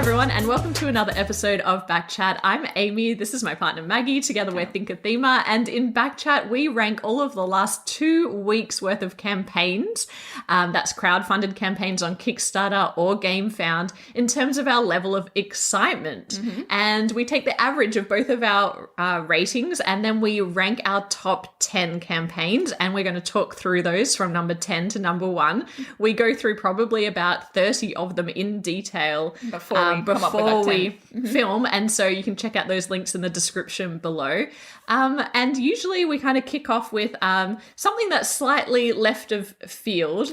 everyone, and welcome to another episode of Backchat. I'm Amy, this is my partner Maggie, together we're ThinkerThemer, and in Backchat we rank all of the last 2 weeks worth of campaigns, that's crowdfunded campaigns on Kickstarter or GameFound, in terms of our level of excitement. And we take the average of both of our ratings, and then we rank our top 10 campaigns, and we're going to talk through those from number 10 to number 1. We go through probably about 30 of them in detail before we film, and so you can check out those links in the description below. And usually we kind of kick off with something that's slightly left of field.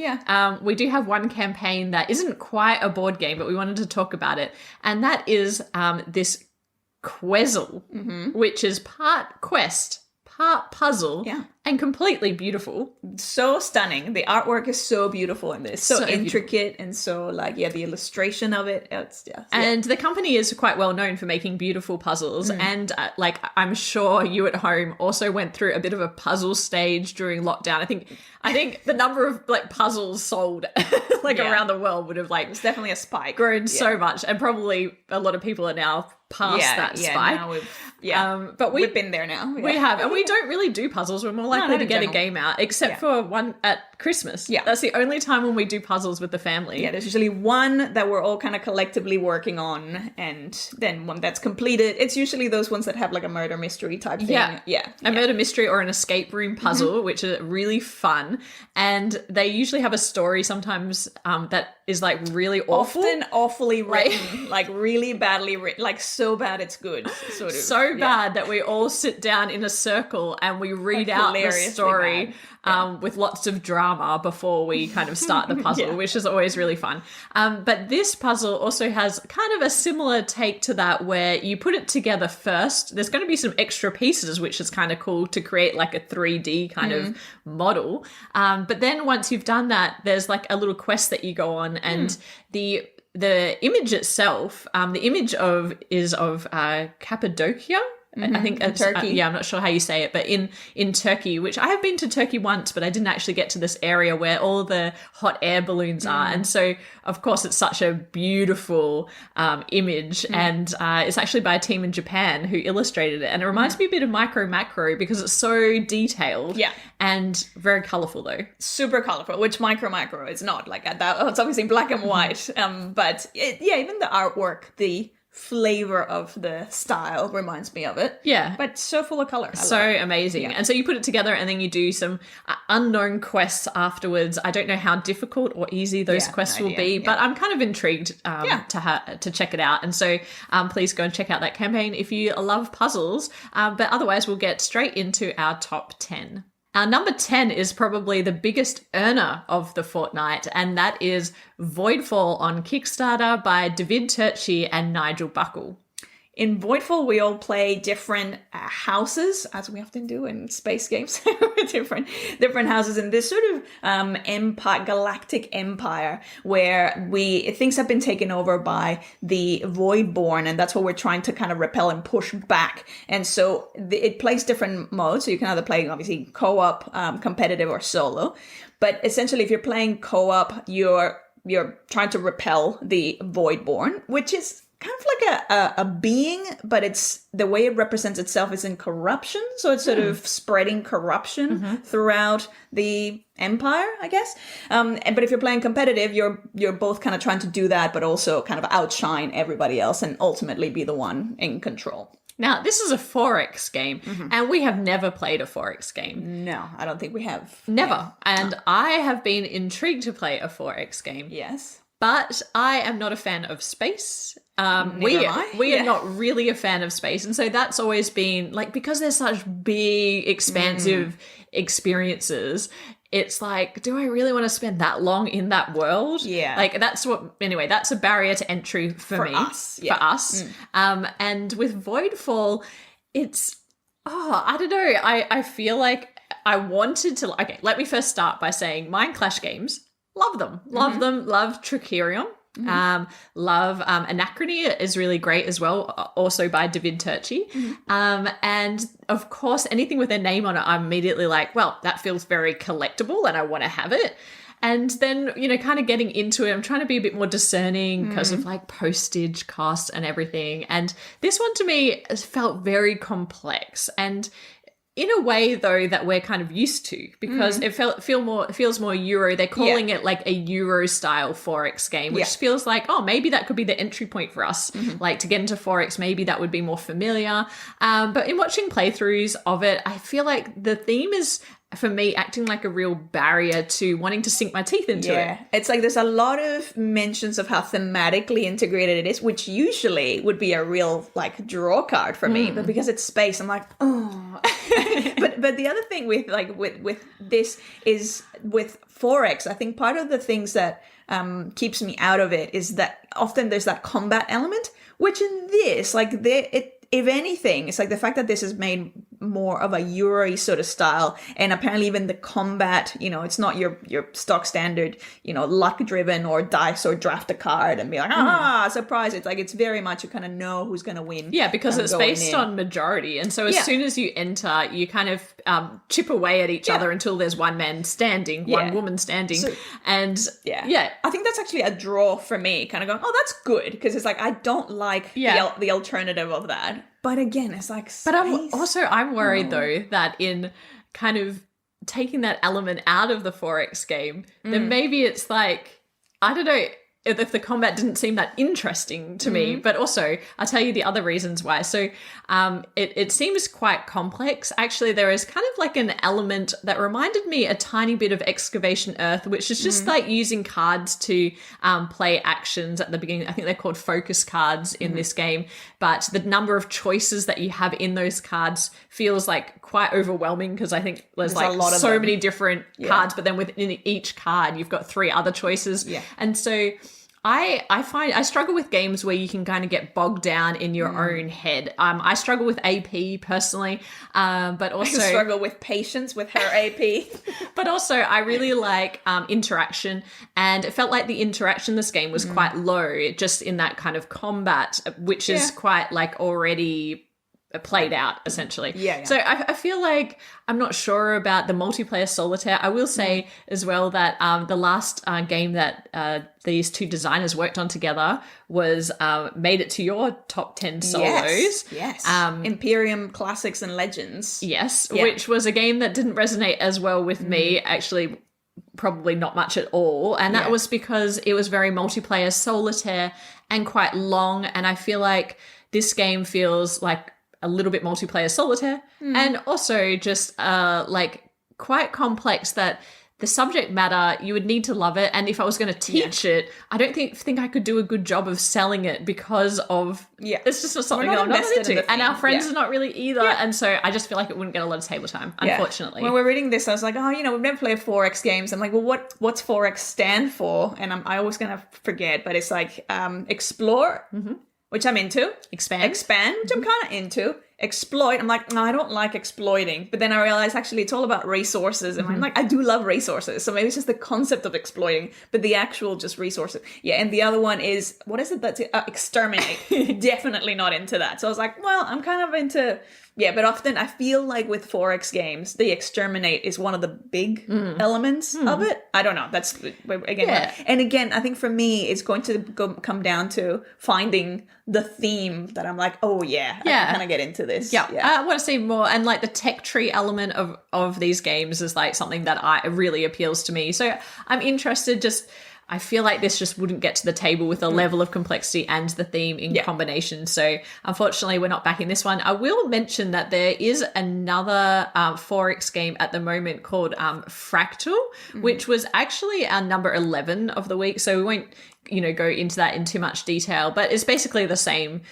We do have one campaign that isn't quite a board game, but we wanted to talk about it, and that is this quezzle, which is part quest, part puzzle, and completely beautiful. So stunning. The artwork is so beautiful in this. So intricate and so the illustration of it. It's just, And the company is quite well known for making beautiful puzzles. And I'm sure you at home also went through a bit of a puzzle stage during lockdown. I think the number of puzzles sold around the world would have it's definitely a spike. Grown so much, and probably a lot of people are now past that spike. Now but we've been there now. We have, and we don't really do puzzles. We're more likely to get a game out, except for one at Christmas. That's the only time when we do puzzles with the family. There's usually one that we're all kind of collectively working on, and then one that's completed. It's usually those ones that have a murder mystery type thing. A murder mystery or an escape room puzzle, which are really fun, and they usually have a story sometimes that is really awful. Often awfully written, really badly written, so bad it's good. Sort of. So bad that we all sit down in a circle and we read out the story with lots of drama before we kind of start the puzzle, which is always really fun. But this puzzle also has kind of a similar take to that, where you put it together first. There's going to be some extra pieces, which is kind of cool to create a 3D kind of model. But then once you've done that, there's a little quest that you go on, and the image itself, the image is of Cappadocia. I think it's Turkey. I'm not sure how you say it, but in Turkey, which I have been to Turkey once, but I didn't actually get to this area where all the hot air balloons are. And so, of course, it's such a beautiful image, and it's actually by a team in Japan who illustrated it. And it reminds me a bit of Micro Macro because it's so detailed and very colourful, though. Super colourful, which Micro Macro is not. It's obviously black and white, but even the artwork, the flavor of the style reminds me of it. But so full of color. So amazing. And so you put it together, and then you do some unknown quests afterwards. I don't know how difficult or easy those quests will be, but I'm kind of intrigued to check it out. And so please go and check out that campaign if you love puzzles. But otherwise, we'll get straight into our top 10. Our number 10 is probably the biggest earner of the fortnight, and that is Voidfall on Kickstarter by David Turchi and Nigel Buckle. In Voidfall, we all play different houses, as we often do in space games, different houses in this sort of galactic empire where things have been taken over by the Voidborn, and that's what we're trying to kind of repel and push back. And so it plays different modes, so you can either play, obviously, co-op, competitive, or solo. But essentially, if you're playing co-op, you're trying to repel the Voidborn, which is kind of a being, but it's the way it represents itself is in corruption. So it's sort of spreading corruption throughout the empire, I guess. But if you're playing competitive, you're both kind of trying to do that, but also kind of outshine everybody else and ultimately be the one in control. Now, this is a 4X game, and we have never played a 4X game. No, I don't think we have. Never. And I have been intrigued to play a 4X game. Yes. But I am not a fan of space. We are not really a fan of space. And so that's always been, because there's such big, expansive experiences, it's do I really want to spend that long in that world? That's a barrier to entry for me. For us. And with Voidfall, it's, I don't know. I feel like I wanted to, let me first start by saying Mind Clash games. Love them. Love them. Love Trickerion. Love Anachrony is really great as well, also by David Turchi. And of course, anything with a name on it, I'm immediately like, well, that feels very collectible and I want to have it. And then, kind of getting into it, I'm trying to be a bit more discerning because of like postage costs and everything. And this one to me has felt very complex, and in a way though that we're kind of used to, because it feels more Euro. They're calling it like a Euro style Forex game, which feels like, oh, maybe that could be the entry point for us. Like to get into Forex, maybe that would be more familiar. But in watching playthroughs of it, I feel like the theme is, for me, acting like a real barrier to wanting to sink my teeth into it. It's like there's a lot of mentions of how thematically integrated it is, which usually would be a real like draw card for me. But because it's space, I'm like, oh. but the other thing with this is with Forex, I think part of the things that keeps me out of it is that often there's that combat element, which in this, like if anything, it's like the fact that this is made more of a Euro sort of style, and apparently even the combat, it's not your stock standard, luck driven or dice or draft a card and be like, surprise. It's like, it's very much, you kind of know who's going to win. Yeah, because it's based on majority. And so as soon as you enter, you kind of chip away at each other until there's one man standing, one woman standing. So, I think that's actually a draw for me, kind of going, oh, that's good. Because it's like, I don't like the alternative of that. But again, it's like space. But I'm worried though that in kind of taking that element out of the Forex game, then maybe it's like, I don't know, if the combat didn't seem that interesting to me. But also, I'll tell you the other reasons why. So it seems quite complex. Actually, there is kind of like an element that reminded me a tiny bit of Excavation Earth, which is just like using cards to play actions at the beginning. I think they're called focus cards in this game. But the number of choices that you have in those cards feels like quite overwhelming, because I think there's like so many different cards, but then within each card, you've got 3 other choices. Yeah. And so I find I struggle with games where you can kind of get bogged down in your own head. I struggle with AP personally, but also I struggle with patience with her AP. But also I really like interaction, and it felt like the interaction in this game was quite low, just in that kind of combat, which is quite like already played out essentially. So I feel like I'm not sure about the multiplayer solitaire. I will say as well that the last game that these two designers worked on together was made it to your top 10 solos. Yes. Imperium Classics and Legends. Yes, which was a game that didn't resonate as well with me, actually probably not much at all. And that was because it was very multiplayer solitaire and quite long. And I feel like this game feels like a little bit multiplayer solitaire, and also just like quite complex, that the subject matter, you would need to love it. And if I was going to teach it, I don't think I could do a good job of selling it, because of it's just not something that I'm not into. And our friends are not really either. And so I just feel like it wouldn't get a lot of table time, unfortunately. When we're reading this, I was like, we've never played 4X games. I'm like, well, what's 4X stand for? And I always going to forget, but it's like explore, which I'm into. Expand, which I'm kind of into. Exploit, I'm like, no, I don't like exploiting. But then I realized actually it's all about resources. And I'm like, I do love resources. So maybe it's just the concept of exploiting, but the actual just resources. Yeah, and the other one is, what is it? That's exterminate. Definitely not into that. So I was like, well, I'm kind of into... Yeah, but often I feel like with 4X games, the exterminate is one of the big elements of it. I don't know. That's, again, and again, I think for me, it's going to come down to finding the theme that I'm like, oh yeah, I can kind of get into this. I want to see more. And like the tech tree element of these games is like something that really appeals to me. So I'm interested. I feel like this just wouldn't get to the table with the level of complexity and the theme in combination. So unfortunately, we're not backing this one. I will mention that there is another 4X game at the moment called Fractal, which was actually our number 11 of the week. So we won't, go into that in too much detail, but it's basically the same.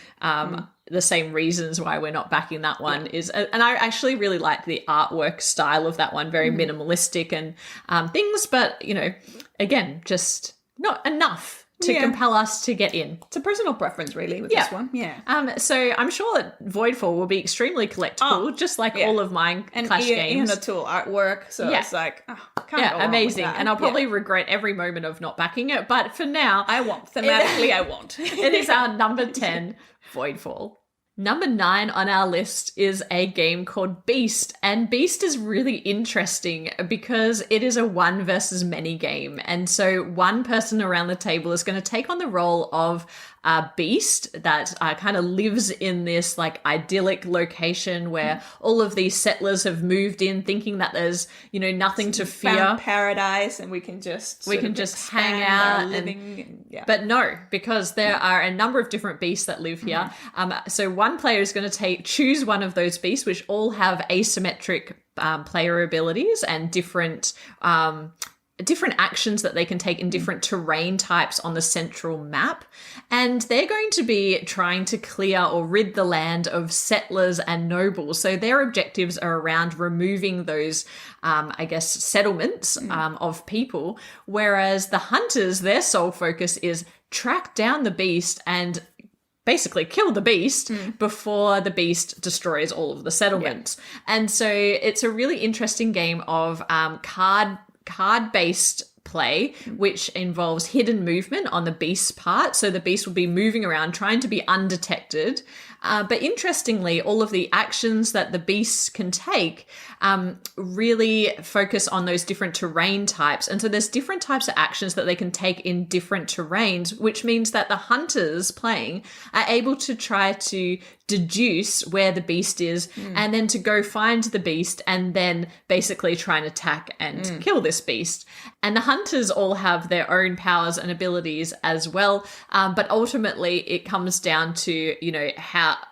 The same reasons why we're not backing that one is, and I actually really like the artwork style of that one, very minimalistic and things, but again, just not enough to compel us to get in. It's a personal preference, really, with this one. Yeah. So I'm sure that Voidfall will be extremely collectible, just like all of mine Clash games. And O'Toole artwork, so it's like, amazing. And I'll probably regret every moment of not backing it, but for now, I won't. Thematically, I won't. It is our number 10, Voidfall. Number 9 on our list is a game called Beast, and Beast is really interesting because it is a one versus many game, and so one person around the table is going to take on the role of a beast that kind of lives in this like idyllic location where all of these settlers have moved in thinking that there's, you know, nothing to fear. Found paradise and we can just hang out but no, because there are a number of different beasts that live here. So one player is going to choose one of those beasts, which all have asymmetric player abilities and different actions that they can take in different terrain types on the central map. And they're going to be trying to clear or rid the land of settlers and nobles. So their objectives are around removing those, settlements of people. Whereas the hunters, their sole focus is track down the beast and basically kill the beast before the beast destroys all of the settlements. And so it's a really interesting game of card-based play, which involves hidden movement on the beast's part. So the beast will be moving around trying to be undetected. But interestingly, all of the actions that the beasts can take really focus on those different terrain types. And so there's different types of actions that they can take in different terrains, which means that the hunters playing are able to try to deduce where the beast is and then to go find the beast and then basically try and attack and kill this beast. And the hunters all have their own powers and abilities as well. But ultimately it comes down to, you know,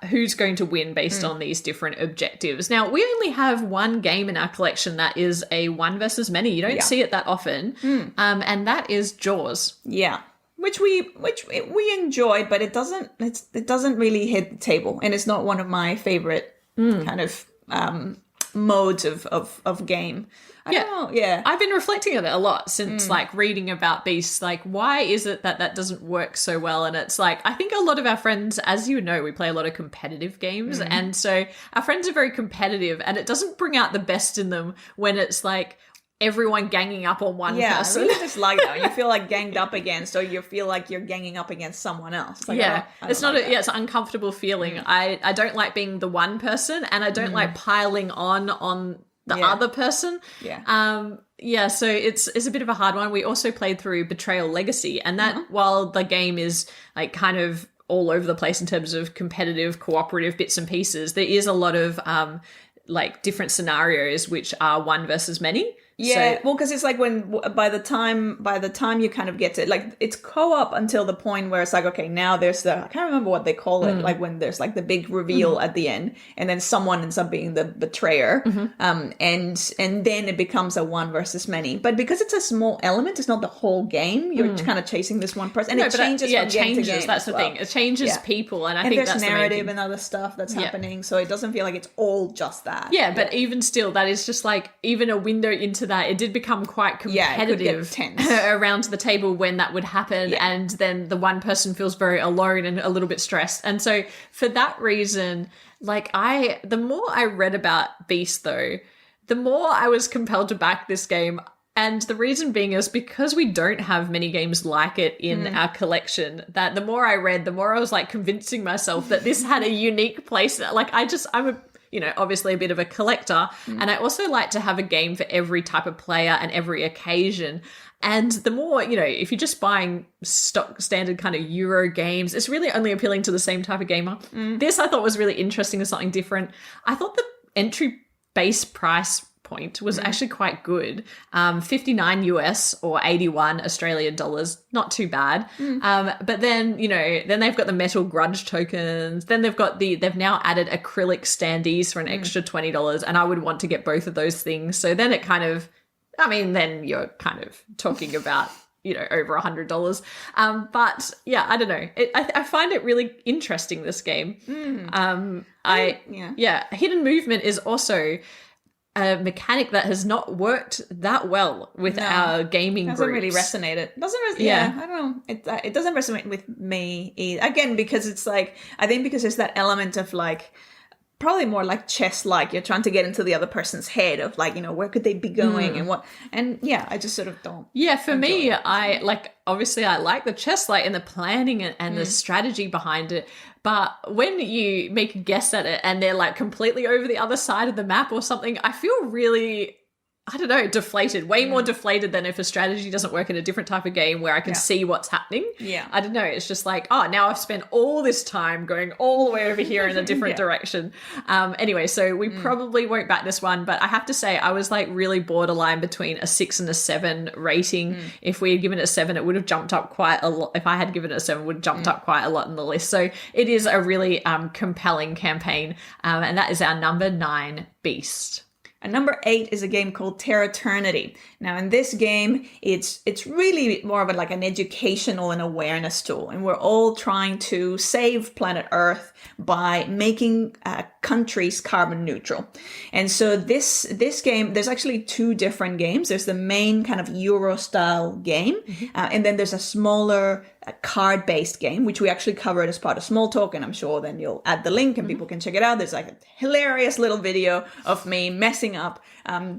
who's going to win based on these different objectives. Now, we only have one game in our collection that is a one versus many. You don't see it that often. And that is Jaws. Yeah. Which we enjoyed, but it doesn't really hit the table, and it's not one of my favorite kind of modes of game. I don't know, yeah. I've been reflecting on it a lot since like reading about beasts. Like, why is it that doesn't work so well? And it's like, I think a lot of our friends, as you know, we play a lot of competitive games, and so our friends are very competitive, and it doesn't bring out the best in them when it's like everyone ganging up on one person. I really dislike that. You feel like ganged up against, or you feel like you're ganging up against someone else. Like, it's not it's an uncomfortable feeling. I don't like being the one person, and I don't like piling on the other person. So it's a bit of a hard one. We also played through Betrayal Legacy, and that while the game is like kind of all over the place in terms of competitive, cooperative bits and pieces, there is a lot of like different scenarios which are one versus many. Yeah, so, well, because it's like when by the time you kind of get to like, it's co-op until the point where it's like, okay, now there's I can't remember what they call it, like when there's like the big reveal at the end, and then someone ends up being the betrayer, and then it becomes a one versus many. But because it's a small element, it's not the whole game. You're kind of chasing this one person, and it changes from game to game. That's the thing. It changes people, and I think that's narrative the main and other stuff that's happening, so it doesn't feel like it's all just that. Yeah, but even still, that is just like even a window into that. It did become quite competitive around the table when that would happen, and then the one person feels very alone and a little bit stressed. And so for that reason, like the more I read about Beast though, the more I was compelled to back this game. And the reason being is because we don't have many games like it in our collection, that the more I read, the more I was like convincing myself that this had a unique place. Like I'm obviously a bit of a collector, and I also like to have a game for every type of player and every occasion. And the more, if you're just buying stock standard kind of Euro games, it's really only appealing to the same type of gamer. This I thought was really interesting as something different. I thought the entry base price point was actually quite good. 59 US or 81 Australian dollars, not too bad. But then, then they've got the metal grudge tokens. Then they've now added acrylic standees for an extra $20. And I would want to get both of those things. So then it kind of, then you're kind of talking about, over $100. But yeah, I don't know. I find it really interesting, this game. Hidden movement is also a mechanic that has not worked that well with our gaming doesn't groups. really resonate. It doesn't I don't know. It doesn't resonate with me either. Again, because it's like, I think because there's that element of like, probably more like chess-like. You're trying to get into the other person's head of like, where could they be going and what. And yeah, I just sort of don't. Yeah, for me, I like, obviously I like the chess-like and the planning and the strategy behind it. But when you make a guess at it and they're like completely over the other side of the map or something, I feel really, I don't know, deflated, way more deflated than if a strategy doesn't work in a different type of game where I can see what's happening. Yeah. I don't know. It's just like, oh, now I've spent all this time going all the way over here in a different direction. Anyway, so we probably won't back this one, but I have to say I was like really borderline between a 6 and a 7 rating. If we had given it a 7, it would have jumped up quite a lot. If I had given it a 7, it would have jumped up quite a lot in the list. So it is a really compelling campaign. And that is our number 9, Beast. And number 8 is a game called Terra Eternity. Now, in this game, it's really more of like an educational and awareness tool. And we're all trying to save planet Earth by making countries carbon neutral. And so this game, there's actually 2 different games. There's the main kind of Euro-style game. And then there's a smaller card-based game, which we actually covered as part of Small Talk, and I'm sure then you'll add the link and people can check it out. There's like a hilarious little video of me messing up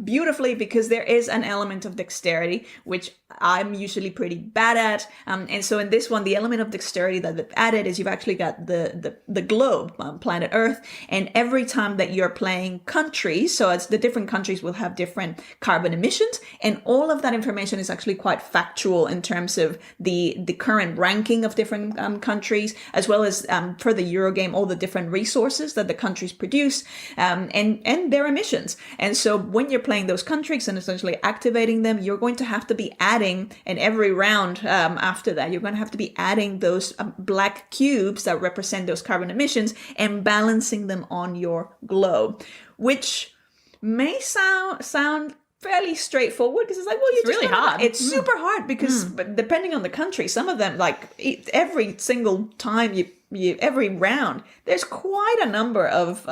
beautifully, because there is an element of dexterity, which I'm usually pretty bad at. And so in this one, the element of dexterity that they've added is you've actually got the globe, planet Earth, and every time that you're playing countries, so it's the different countries will have different carbon emissions, and all of that information is actually quite factual in terms of the current ranking of different countries, as well as for the Eurogame, all the different resources that the countries produce, and their emissions. And so when you're playing those countries and essentially activating them, you're going to have to be adding, and every round after that, you're going to have to be adding those black cubes that represent those carbon emissions and balancing them on your globe, which may sound fairly straightforward, because it's like, well, it's really hard. It's super hard because depending on the country, some of them, like every single time you every round, there's quite a number of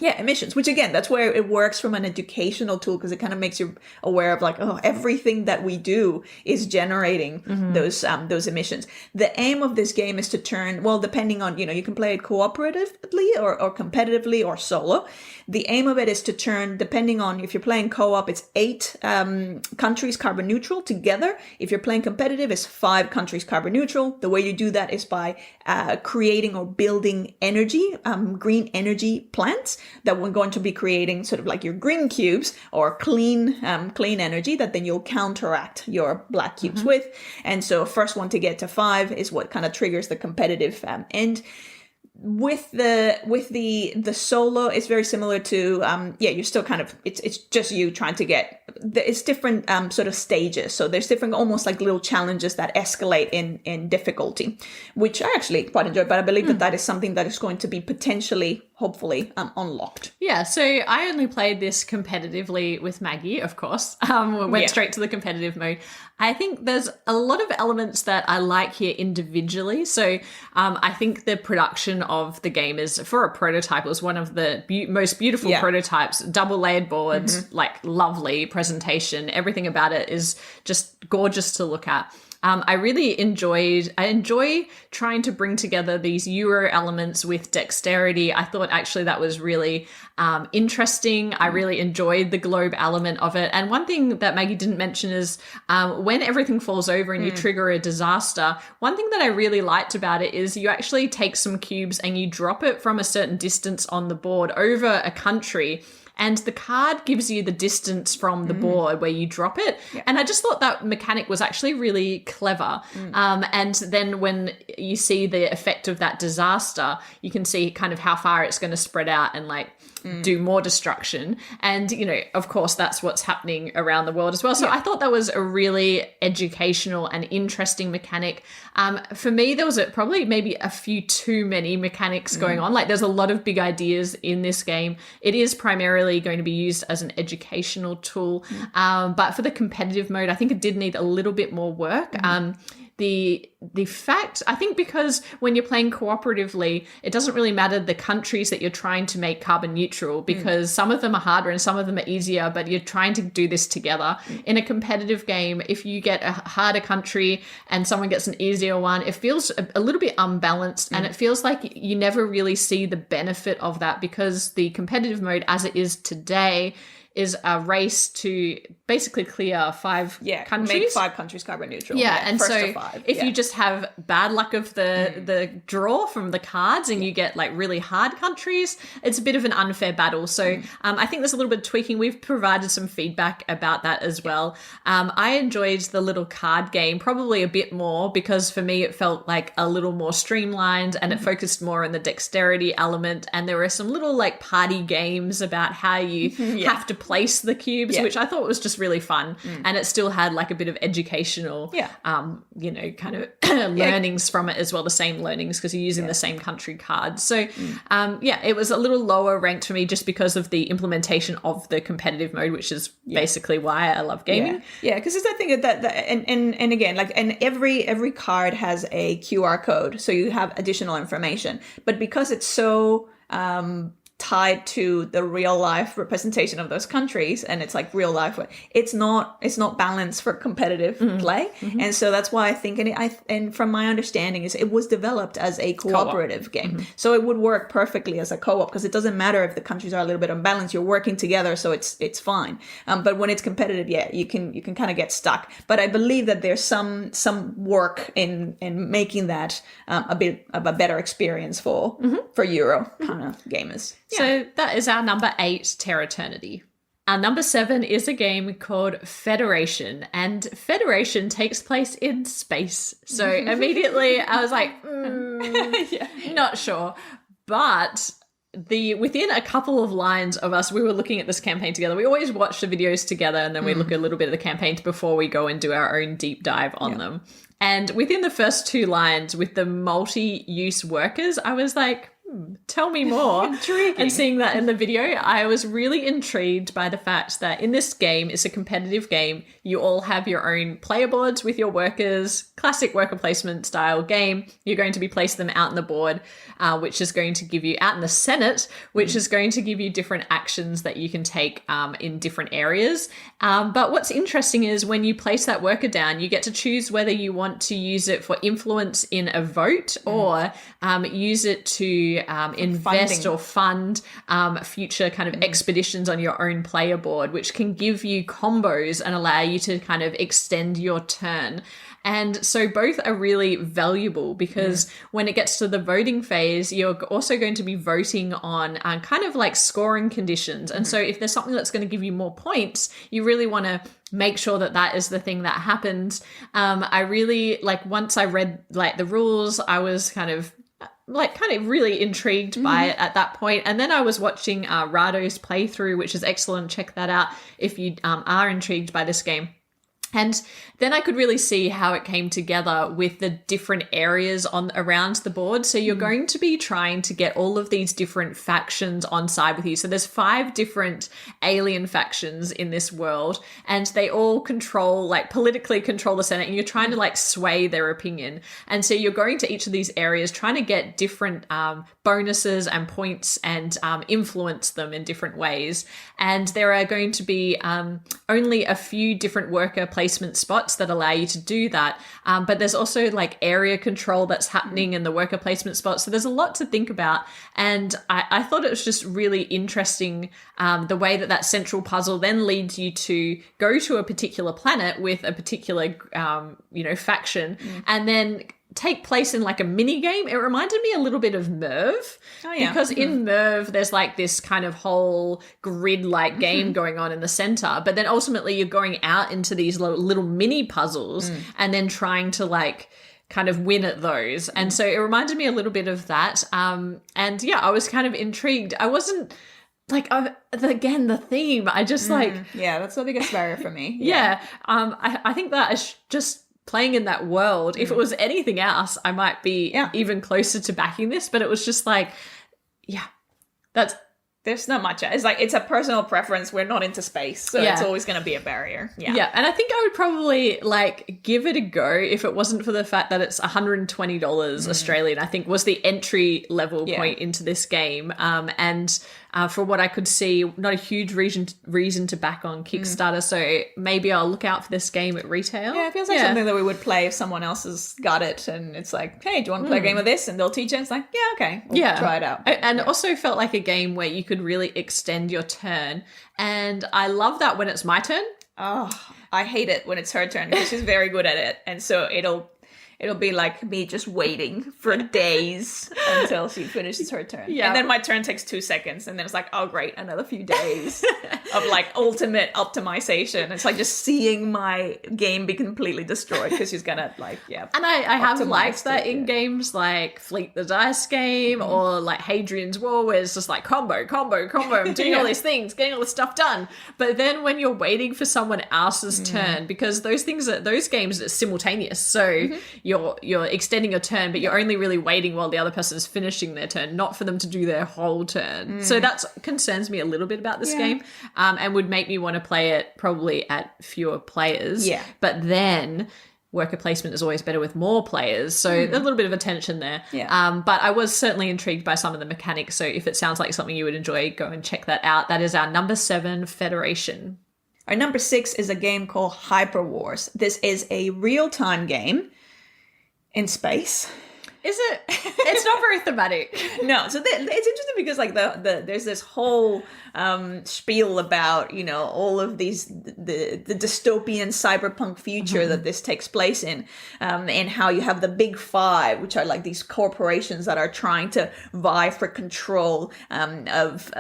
emissions, which again, that's where it works from an educational tool, because it kind of makes you aware of like, oh, everything that we do is generating those emissions. The aim of this game is to turn, well, depending on, you can play it cooperatively or competitively or solo. The aim of it is to turn, depending on if you're playing co-op, it's 8 countries carbon neutral together. If you're playing competitive, it's 5 countries carbon neutral. The way you do that is by creating or building energy, green energy plants that we're going to be creating sort of like your green cubes or clean energy that then you'll counteract your black cubes with. And so first one to get to 5 is what kind of triggers the competitive end. With the solo, it's very similar to you're still kind of it's just you trying to get, it's different sort of stages. So there's different almost like little challenges that escalate in difficulty, which I actually quite enjoy. But I believe that is something that is going to be potentially, hopefully, unlocked. Yeah, so I only played this competitively with Maggie, of course. Went straight to the competitive mode. I think there's a lot of elements that I like here individually. So I think the production of the game is, for a prototype, it was one of the most beautiful prototypes. Double layered boards, like lovely presentation. Everything about it is just gorgeous to look at. I enjoy trying to bring together these Euro elements with dexterity. I thought actually that was really interesting. I really enjoyed the globe element of it. And one thing that Maggie didn't mention is when everything falls over and you trigger a disaster, one thing that I really liked about it is you actually take some cubes and you drop it from a certain distance on the board over a country. And the card gives you the distance from the board where you drop it. Yeah. And I just thought that mechanic was actually really clever. And then when you see the effect of that disaster, you can see kind of how far it's going to spread out and like do more destruction. And, of course, that's what's happening around the world as well. So I thought that was a really educational and interesting mechanic. For me, there was probably maybe a few too many mechanics going on. Like there's a lot of big ideas in this game. It is primarily going to be used as an educational tool. But for the competitive mode, I think it did need a little bit more work. the fact, I think, because when you're playing cooperatively, it doesn't really matter the countries that you're trying to make carbon neutral, because some of them are harder and some of them are easier, but you're trying to do this together. In a competitive game, if you get a harder country and someone gets an easier one, it feels a little bit unbalanced, and it feels like you never really see the benefit of that, because the competitive mode as it is today is a race to basically clear 5 countries. Make 5 countries carbon neutral. Yeah, and first so to 5. if you just have bad luck of the draw from the cards and you get like really hard countries, it's a bit of an unfair battle. So I think there's a little bit of tweaking. We've provided some feedback about that as well. I enjoyed the little card game probably a bit more, because for me it felt like a little more streamlined, and it focused more on the dexterity element, and there were some little like party games about how you have to place the cubes, which I thought was just really fun. And it still had like a bit of educational kind of learnings from it as well, the same learnings, because you're using the same country cards. So it was a little lower ranked for me just because of the implementation of the competitive mode, which is basically why I love gaming. Because it's that thing that and again, like, and every card has a QR code, so you have additional information, but because it's so tied to the real life representation of those countries, and it's like real life, it's not balanced for competitive play. And so that's why I think, and from my understanding is it was developed as a cooperative game, so it would work perfectly as a co-op, because it doesn't matter if the countries are a little bit unbalanced, you're working together, so it's fine. But when it's competitive, you can kind of get stuck. But I believe that there's some work in making that a bit of a better experience for Euro kind of gamers. So that is our number 8, Terra Eternity. Our number 7 is a game called Federation, and Federation takes place in space. So immediately I was like, not sure. But within a couple of lines of us, we were looking at this campaign together. We always watch the videos together, and then we look at a little bit of the campaigns before we go and do our own deep dive on them. And within the first 2 lines with the multi-use workers, I was like, tell me more. Intriguing. And seeing that in the video, I was really intrigued by the fact that in this game, it's a competitive game. You all have your own player boards with your workers, classic worker placement style game. You're going to be placing them out on the board, which is going to give you out in the Senate, which is going to give you different actions that you can take in different areas. But what's interesting is when you place that worker down, you get to choose whether you want to use it for influence in a vote or use it to invest or fund future kind of expeditions on your own player board, which can give you combos and allow you to kind of extend your turn. And so both are really valuable, because when it gets to the voting phase, you're also going to be voting on kind of like scoring conditions. And so if there's something that's going to give you more points, you really want to make sure that that is the thing that happens. I really, like, once I read like the rules, I was kind of really intrigued by it at that point. And then I was watching Rado's playthrough, which is excellent. Check that out if you are intrigued by this game. And then I could really see how it came together with the different areas around the board. So you're going to be trying to get all of these different factions on side with you. So there's 5 different alien factions in this world, and they all politically control the Senate, and you're trying to like sway their opinion. And so you're going to each of these areas trying to get different bonuses and points and influence them in different ways. And there are going to be only a few different worker placement spots that allow you to do that. But there's also like area control that's happening in the worker placement spots. So there's a lot to think about. And I thought it was just really interesting the way that central puzzle then leads you to go to a particular planet with a particular, faction, and then take place in like a mini game. It reminded me a little bit of Merv, because in Merv there's like this kind of whole grid like game going on in the center, but then ultimately you're going out into these little mini puzzles and then trying to like kind of win at those. And so it reminded me a little bit of that. And I was kind of intrigued. I wasn't like, again, the theme, I just that's the biggest barrier for me. I think that is just playing in that world. If it was anything else, I might be even closer to backing this, but it was just like, that's There's not much. It's like, it's a personal preference. We're not into space, so it's always going to be a barrier. Yeah, and I think I would probably like give it a go if it wasn't for the fact that it's $120 Australian, I think was the entry level point into this game. And for what I could see, not a huge reason to back on Kickstarter, so maybe I'll look out for this game at retail. Yeah, it feels like something that we would play if someone else has got it, and it's like, hey, do you want to play a game of this? And they'll teach it. It's like, yeah, okay, we'll try it out. And also felt like a game where you could really extend your turn, and I love that when it's my turn. Oh, I hate it when it's her turn because she's very good at it, and so it'll be like me just waiting for days until she finishes her turn. Yeah. And then my turn takes 2 seconds, and then it's like, oh great, another few days of like ultimate optimization. It's like just seeing my game be completely destroyed because she's gonna like, And I have liked that in games like Fleet the Dice game or like Hadrian's War, where it's just like combo, I'm doing all these things, getting all this stuff done. But then when you're waiting for someone else's turn, because those games are simultaneous, so you're extending your turn, but you're only really waiting while the other person is finishing their turn, not for them to do their whole turn. So that concerns me a little bit about this game, and would make me want to play it probably at fewer players. Yeah. But then worker placement is always better with more players, so a little bit of a tension there. Yeah. But I was certainly intrigued by some of the mechanics, so if it sounds like something you would enjoy, go and check that out. That is our number 7, Federation. Our number 6 is a game called Hyper Wars. This is a real-time game in space. Is it? It's not very thematic. No. So it's interesting because like there's this whole spiel about, you know, all of these the dystopian cyberpunk future that this takes place in, and how you have the big five, which are like these corporations that are trying to vie for control of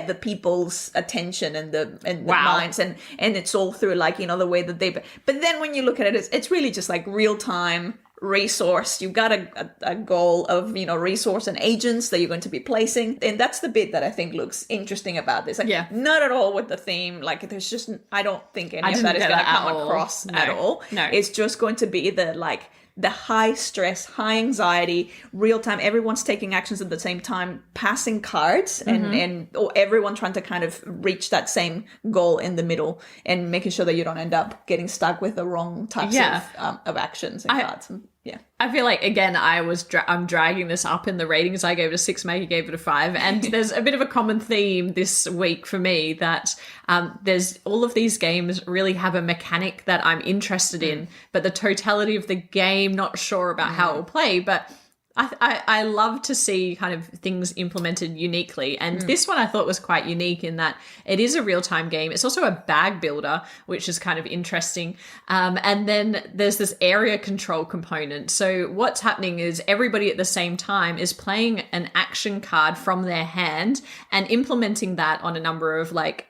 the people's attention and the minds, and it's all through like, you know, the way that they. But then when you look at it, it's really just like real time resource. You've got a goal of, you know, resource and agents that you're going to be placing, and that's the bit that I think looks interesting about this. Like, not at all with the theme. Like, there's just, I don't think any of that is going to come across at all. No, it's just going to be the high stress, high anxiety, real time, everyone's taking actions at the same time, passing cards, or everyone trying to kind of reach that same goal in the middle, and making sure that you don't end up getting stuck with the wrong types of actions and cards. I feel like, again, I'm dragging this up in the ratings. I gave it a 6, Maggie gave it a 5. And there's a bit of a common theme this week for me that there's all of these games really have a mechanic that I'm interested in, but the totality of the game, not sure about how it will play. But I love to see kind of things implemented uniquely. And this one I thought was quite unique in that it is a real-time game. It's also a bag builder, which is kind of interesting. And then there's this area control component. So what's happening is everybody at the same time is playing an action card from their hand and implementing that on a number of like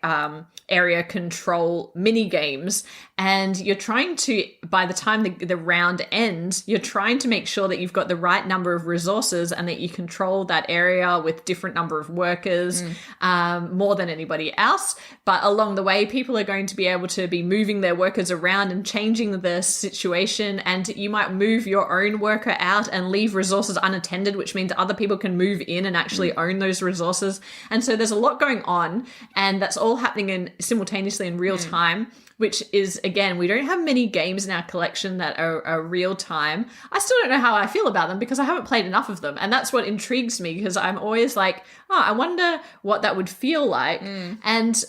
area control mini games. And you're trying to, by the time the round ends, you're trying to make sure that you've got the right number of resources and that you control that area with different number of workers, more than anybody else. But along the way, people are going to be able to be moving their workers around and changing the situation. And you might move your own worker out and leave resources unattended, which means other people can move in and actually own those resources. And so there's a lot going on, and that's all happening simultaneously in real time, which is, again, we don't have many games in our collection that are real time. I still don't know how I feel about them because I haven't played enough of them. And that's what intrigues me, because I'm always like, I wonder what that would feel like.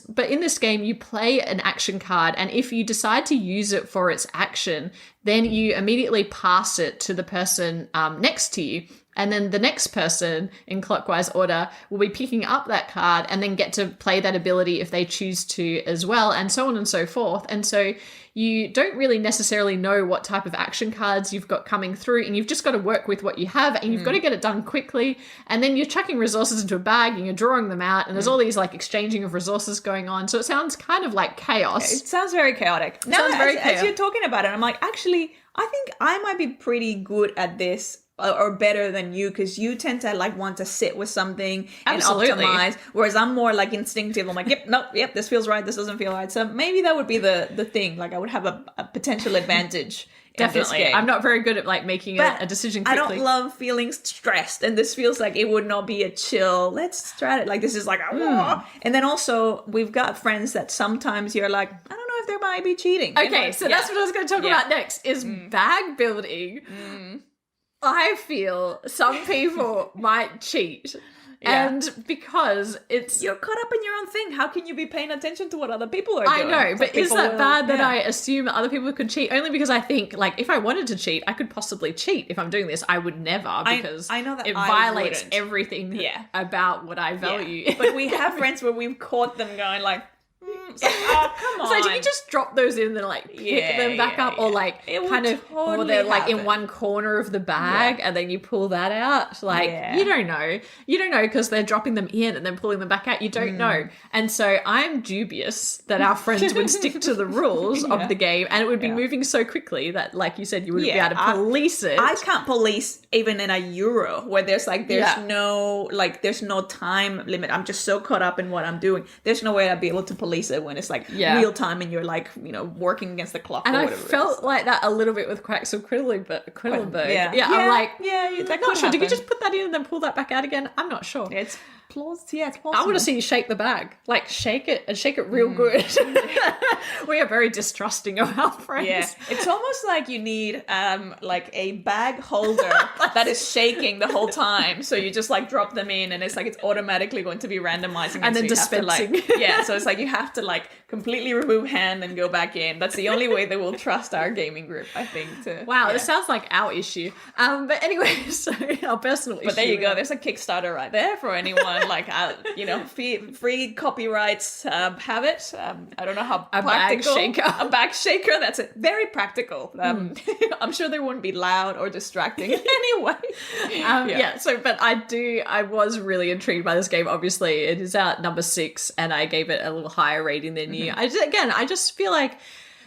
But in this game, you play an action card, and if you decide to use it for its action, then you immediately pass it to the person next to you. And then the next person in clockwise order will be picking up that card and then get to play that ability if they choose to as well, and so on and so forth. And so you don't really necessarily know what type of action cards you've got coming through, and you've just got to work with what you have, and you've got to get it done quickly. And then you're chucking resources into a bag and you're drawing them out, and there's all these like exchanging of resources going on. So it sounds kind of like chaos. It sounds very chaotic. As you're talking about it, I'm like, actually, I think I might be pretty good at this, or better than you, because you tend to like want to sit with something and optimize, whereas I'm more like instinctive. I'm like, yep, this feels right, this doesn't feel right. So maybe that would be the thing. Like, I would have a potential advantage Definitely. game. I'm not very good at like making a decision quickly. I don't love feeling stressed, and this feels like it would not be a chill, let's try it. Like, this is like, and then also we've got friends that sometimes you're like, I don't know if they might be cheating. Okay, so that's what I was going to talk about next, is bag building. I feel some people might cheat. Yeah. And because you're caught up in your own thing. How can you be paying attention to what other people are doing? I know, but is that bad that yeah. I assume that other people could cheat? Only because I think, like, if I wanted to cheat, I could possibly cheat. If I'm doing this, I would never, because I know that it I violates wouldn't. everything about what I value. But we have friends where we've caught them going like, it's like, oh, come on. So do you just drop those in and then like pick them back up, or like It kind would of, totally or they're like in happen. one corner of the bag and then you pull that out? Like, you don't know because they're dropping them in and then pulling them back out. You don't know. And so I'm dubious that our friends would stick to the rules of the game, and it would be moving so quickly that, like you said, you wouldn't be able to police it. I can't police even in a Euro where there's no time limit. I'm just so caught up in what I'm doing. There's no way I'd be able to police it when it's like real time and you're like, working against the clock. And or I whatever felt like that a little bit with Quaxel Quedlinburg. Yeah. I'm like, that I'm not sure. could Did you happen. just put that in and then pull that back out again? I'm not sure. It's plausible. Yeah, it's I possible. want to see you shake the bag. Like, shake it and shake it real good. We are very distrusting of our friends. Yeah, it's almost like you need like a bag holder that is shaking the whole time. So you just like drop them in, and it's like it's automatically going to be randomizing, And then so you have to, dispensing. so it's like you have to like completely remove hand and go back in. That's the only way they will trust our gaming group, I think. Wow, this sounds like our issue. But anyway, so our personal issue. But there you go. There's a Kickstarter right there for anyone. Like, free copyrights. Have it. I don't know how A bag practical. shaker. A bag shaker. That's it. Very practical. I'm sure they wouldn't be loud or distracting anyway. But I was really intrigued by this game. Obviously, it is our number 6, and I gave it a little higher rating than you. I just feel like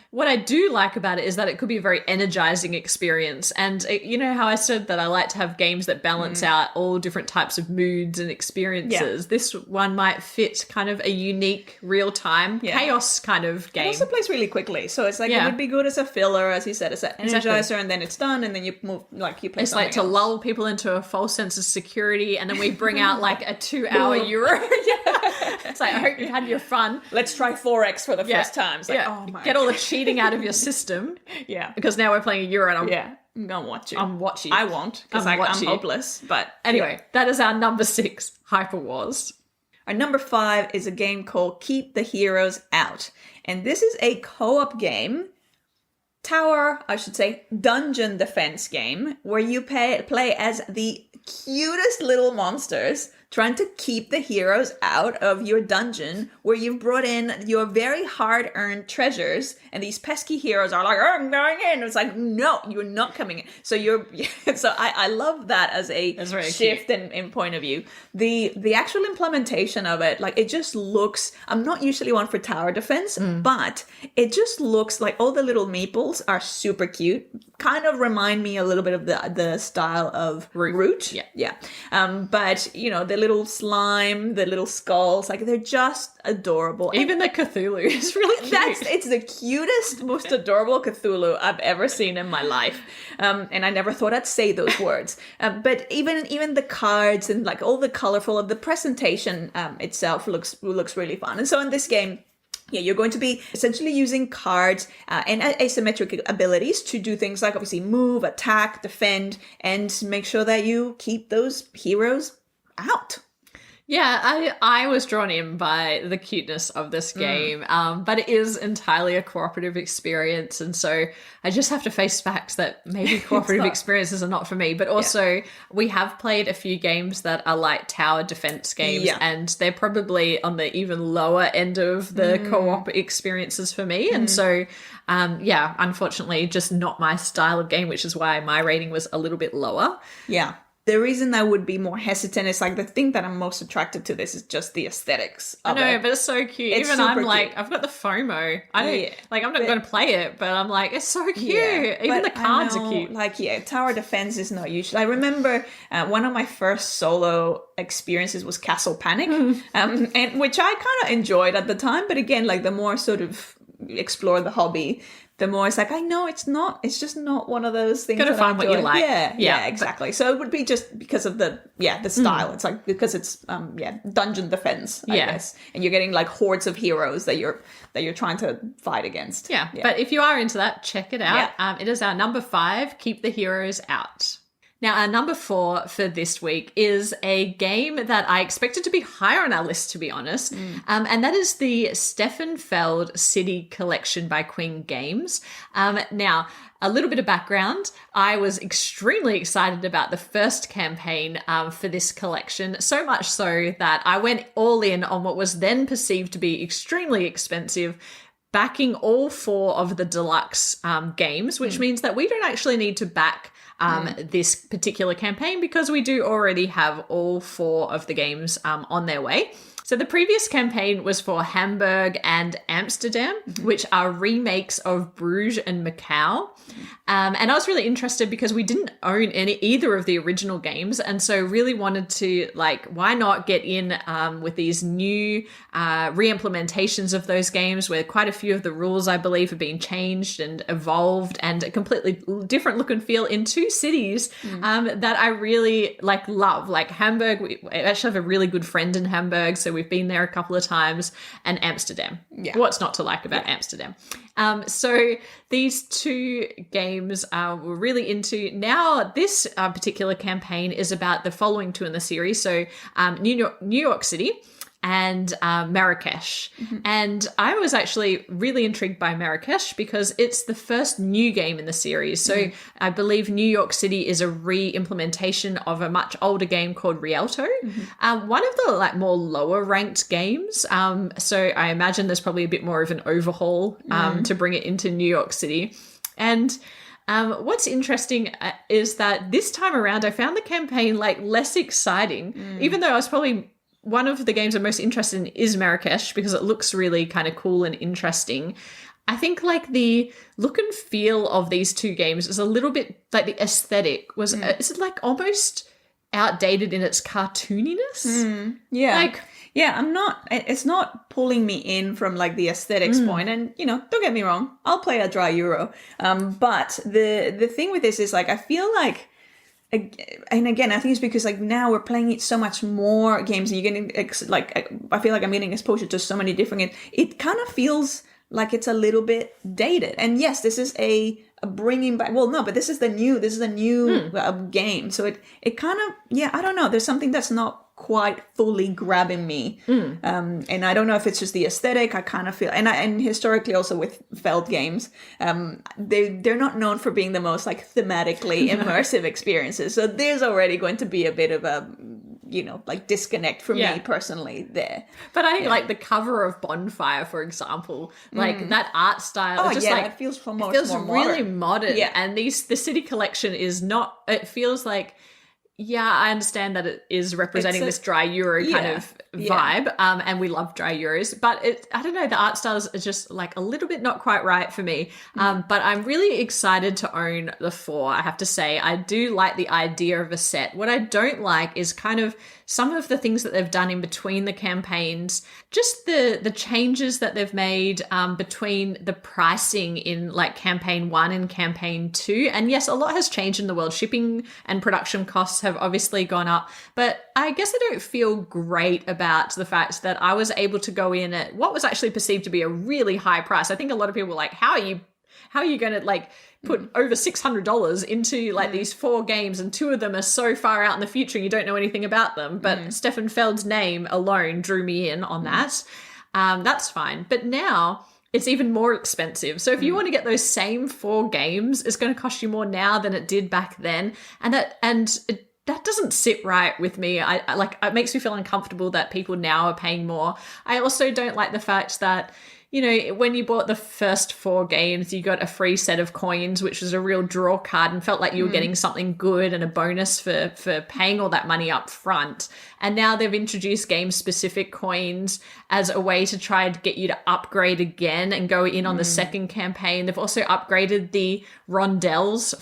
what I do like about it is that it could be a very energizing experience. And you know how I said that I like to have games that balance out all different types of moods and experiences. Yeah. This one might fit kind of a unique real-time chaos kind of game. It also plays really quickly. So it's like it would be good as a filler, as you said, as an energizer, and then it's done, and then you move, like you play It's something like to else. lull people into a false sense of security, and then we bring out like a 2-hour Euro. It's like, I hope you had your fun. Let's try 4X for the first time. It's like, oh my Get all the cheating out of your system. Because now we're playing a Euro, and I'm gonna watch you. I'm watching. I won't, because I'm hopeless. But anyway, that is our number 6, Hyper Wars. Our number 5 is a game called Keep the Heroes Out. And this is a co-op game, dungeon defense game, where you play as the cutest little monsters trying to keep the heroes out of your dungeon, where you've brought in your very hard-earned treasures, and these pesky heroes are like, I'm going in. It's like, no, you're not coming in. So I love that as a shift in point of view. The actual implementation of it, like, it just looks, I'm not usually one for tower defense, but it just looks like all the little meeples are super cute. Kind of remind me a little bit of the style of Root. Yeah. But, the little slime, the little skulls, like, they're just adorable. Even the Cthulhu is really cute. It's the cutest, most adorable Cthulhu I've ever seen in my life. And I never thought I'd say those words. But even the cards and like all the colorful of the presentation itself looks really fun. And so in this game, you're going to be essentially using cards and asymmetric abilities to do things like obviously move, attack, defend, and make sure that you keep those heroes out. Yeah, I was drawn in by the cuteness of this game, but it is entirely a cooperative experience, and so I just have to face facts that maybe cooperative experiences are not for me, but also we have played a few games that are like tower defense games, and they're probably on the even lower end of the co-op experiences for me, and so unfortunately just not my style of game, which is why my rating was a little bit lower. Yeah. The reason I would be more hesitant is like the thing that I'm most attracted to this is just the aesthetics of it. I know, but it's so cute. It's even super I'm like, cute. I've got the FOMO. I'm not going to play it, but I'm like, it's so cute. Even the cards are cute. Like, tower defense is not usual. I remember one of my first solo experiences was Castle Panic, and which I kind of enjoyed at the time. But again, like the more sort of explore the hobby, the more it's like, I know it's just not one of those things. Gotta that find I what you enjoy. like. Yeah, exactly. So it would be just because of the style. It's like, because it's dungeon defense, I guess. And you're getting like hordes of heroes that you're trying to fight against. Yeah. But if you are into that, check it out. It is our number 5, Keep the Heroes Out. Now, our number 4 for this week is a game that I expected to be higher on our list, to be honest. And that is the Steffenfeld City Collection by Queen Games. Now, a little bit of background. I was extremely excited about the first campaign for this collection, so much so that I went all in on what was then perceived to be extremely expensive, backing all 4 of the deluxe games, which means that we don't actually need to back this particular campaign because we do already have all 4 of the games on their way. So the previous campaign was for Hamburg and Amsterdam, which are remakes of Bruges and Macau. And I was really interested because we didn't own either of the original games. And so really wanted to, why not get in with these new re-implementations of those games where quite a few of the rules, I believe, have been changed and evolved, and a completely different look and feel in 2 cities that I really love. Like Hamburg, we actually have a really good friend in Hamburg, so we've been there a couple of times, and Amsterdam. What's not to like about Amsterdam? So these 2 games we're really into. Now, this particular campaign is about the following 2 in the series. So New York City and Marrakesh. And I was actually really intrigued by Marrakesh because it's the first new game in the series. So I believe New York City is a re-implementation of a much older game called Rialto, one of the more lower ranked games. So I imagine there's probably a bit more of an overhaul to bring it into New York City. And what's interesting is that this time around I found the campaign less exciting, even though I was probably one of the games I'm most interested in is Marrakesh because it looks really kind of cool and interesting. I think the look and feel of these 2 games is a little bit the aesthetic was is it almost outdated in its cartooniness? It's not pulling me in from the aesthetics point. And don't get me wrong, I'll play a dry Euro, but the thing with this is I feel and again, I think it's because now we're playing it so much more games, and you're getting I feel like I'm getting exposure to so many different games. It kind of feels like it's a little bit dated. And yes, this is a bringing back. Well, no, but this is the new game. So it kind of I don't know. There's something that's not quite fully grabbing me, and I don't know if it's just the aesthetic. I kind of feel, and historically also with Feld games, they're not known for being the most thematically immersive experiences. So there's already going to be a bit of a disconnect for me personally there. But I like the cover of Bonfire, for example, that art style. It feels more really modern. Yeah. And the City Collection is not. It feels like. Yeah, I understand that it is representing this dry Euro kind of vibe, and we love dry Euros, but I don't know, the art styles are just a little bit not quite right for me, but I'm really excited to own the 4, I have to say. I do like the idea of a set. What I don't like is kind of some of the things that they've done in between the campaigns, just the changes that they've made between the pricing in campaign 1 and campaign 2. And yes, a lot has changed in the world. Shipping and production costs have obviously gone up, but I guess I don't feel great about the fact that I was able to go in at what was actually perceived to be a really high price. I think a lot of people were like, how are you going to put over $600 into these 4 games, and 2 of them are so far out in the future and you don't know anything about them. But Stefan Feld's name alone drew me in on that. That's fine. But now it's even more expensive. So if you want to get those same 4 games, it's going to cost you more now than it did back then. And that doesn't sit right with me. It makes me feel uncomfortable that people now are paying more. I also don't like the fact that, when you bought the first 4 games, you got a free set of coins, which was a real draw card, and felt like you were getting something good and a bonus for paying all that money up front. And now they've introduced game-specific coins as a way to try to get you to upgrade again and go in on the second campaign. They've also upgraded the rondelles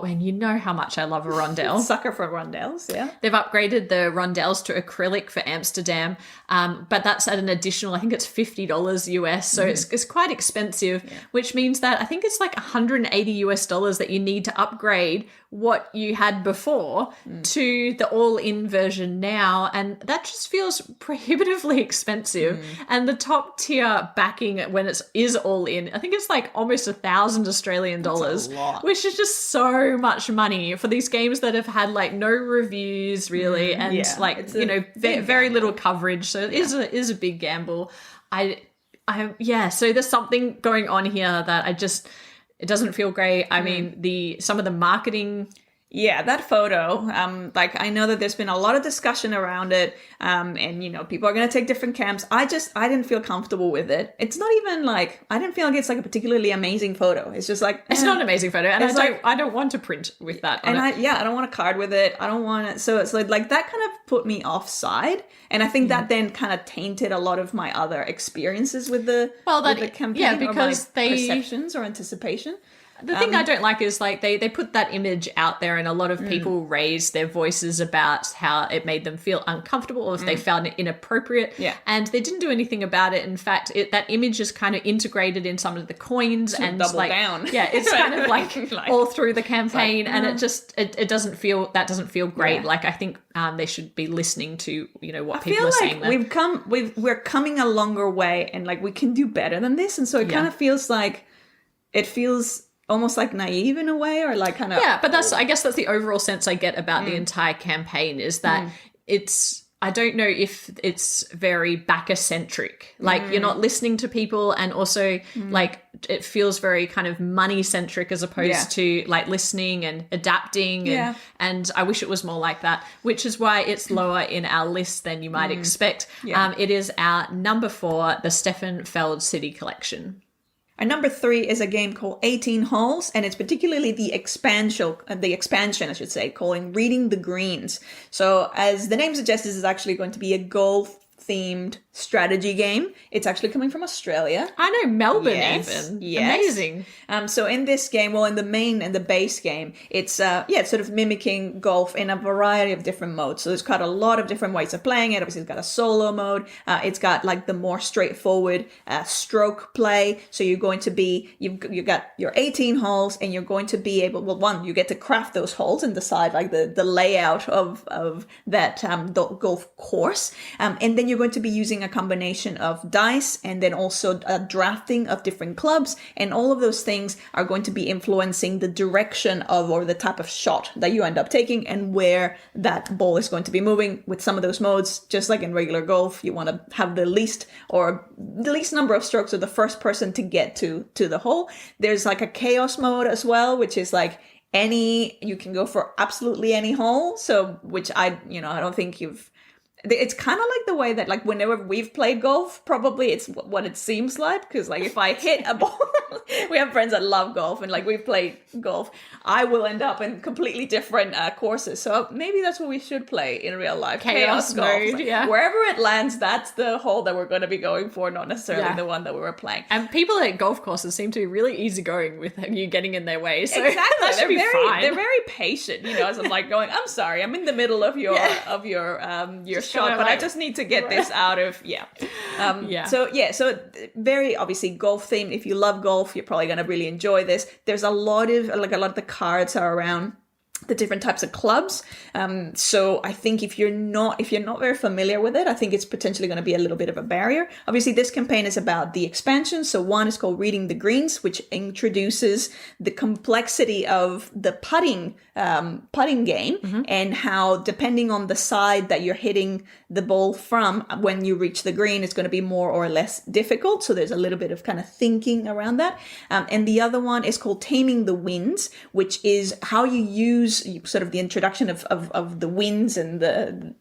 and you know how much I love a rondelle. Sucker for rondelles, yeah. They've upgraded the rondelles to acrylic for Amsterdam, but that's at an additional, I think it's $50 US. So it's quite expensive, which means that I think it's like $180 that you need to upgrade what you had before to the all-in version now, and that just feels prohibitively expensive. And the top tier backing when it is all in, I think it's like almost $1,000 Australian dollars, which is just so much money for these games that have had like no reviews really, and like very little coverage. So it is a big gamble. So there's something going on here that it doesn't feel great. I mean, some of the marketing. Yeah, that photo, like I know that there's been a lot of discussion around it, and people are going to take different camps. I didn't feel comfortable with it. It's not even like, I didn't feel like it's like a particularly amazing photo. It's just like, it's not an amazing photo, and I don't want to print with that on it. I don't want a card with it. I don't want it. So it's like that kind of put me offside. And I think that then kind of tainted a lot of my other experiences with the campaign, because or my perceptions or anticipation. The thing I don't like is like they put that image out there, and a lot of people raised their voices about how it made them feel uncomfortable or if they found it inappropriate. Yeah. And they didn't do anything about it. In fact, that image is kind of integrated in some of the coins and double down. Yeah, it's kind of like all through the campaign, and it doesn't feel great. Yeah. Like I think they should be listening to what people are saying. We're coming a longer way, and like we can do better than this. And so it kind of feels like almost like naive in a way, or like kind of... Yeah, but I guess that's the overall sense I get about the entire campaign, is that I don't know if it's very backer-centric. Like, you're not listening to people, and also, like, it feels very kind of money-centric as opposed to, like, listening and adapting. And I wish it was more like that, which is why it's lower in our list than you might expect. Yeah. It is our number 4, the Stefan Feld City Collection. Our number 3 is a game called 18 Holes, and it's particularly the expansion, I should say, calling Reading the Greens. So as the name suggests, this is actually going to be a golf-themed strategy game. It's actually coming from Australia. I know, Melbourne even. Yes. Amazing. So in this game, in the main and the base game, it's sort of mimicking golf in a variety of different modes. So there's got a lot of different ways of playing it. Obviously, it's got a solo mode. It's got like the more straightforward stroke play. So you're going to be, you've got your 18 holes, and you're going to be able, you get to craft those holes and decide like the layout of that golf course. And then you're going to be using a combination of dice, and then also a drafting of different clubs, and all of those things are going to be influencing the direction of, or the type of shot that you end up taking, and where that ball is going to be moving. With some of those modes, just like in regular golf, you want to have the least number of strokes, or the first person to get to the hole. There's like a chaos mode as well, which is like you can go for absolutely any hole. So, which I don't think it's kind of like the way that, like, whenever we've played golf, probably it's what it seems like. Because, like, if I hit a ball, we have friends that love golf, and, like, we've played golf, I will end up in completely different courses. So maybe that's what we should play in real life. Chaos golf. Mode, yeah. Wherever it lands, that's the hole that we're going to be going for, not necessarily the one that we were playing. And people at golf courses seem to be really easygoing with you getting in their way. So exactly. that should be fine. They're very patient, as I'm like going, I'm sorry, I'm in the middle of your shot, but I just need to get this out of So very obviously golf themed. If you love golf, you're probably going to really enjoy this. There's a lot of the cards are around the different types of clubs. So I think if you're not very familiar with it, I think it's potentially going to be a little bit of a barrier. Obviously, this campaign is about the expansion. So one is called Reading the Greens, which introduces the complexity of the putting game, and how, depending on the side that you're hitting the ball from, when you reach the green, it's going to be more or less difficult. So there's a little bit of kind of thinking around that. And the other one is called Taming the Winds, which is how you use sort of the introduction of the winds and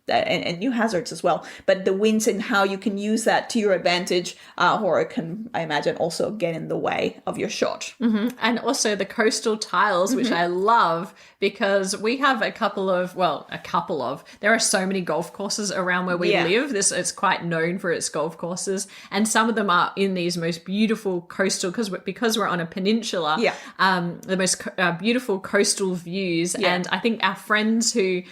and new hazards as well, but the winds and how you can use that to your advantage, or it can, I imagine, also get in the way of your shot. And also the coastal tiles, which I love, because we have a couple of, there are so many golf courses around where we live. It's quite known for its golf courses, and some of them are in these most beautiful coastal, because we're on a peninsula, the most beautiful coastal views. And I think our friends who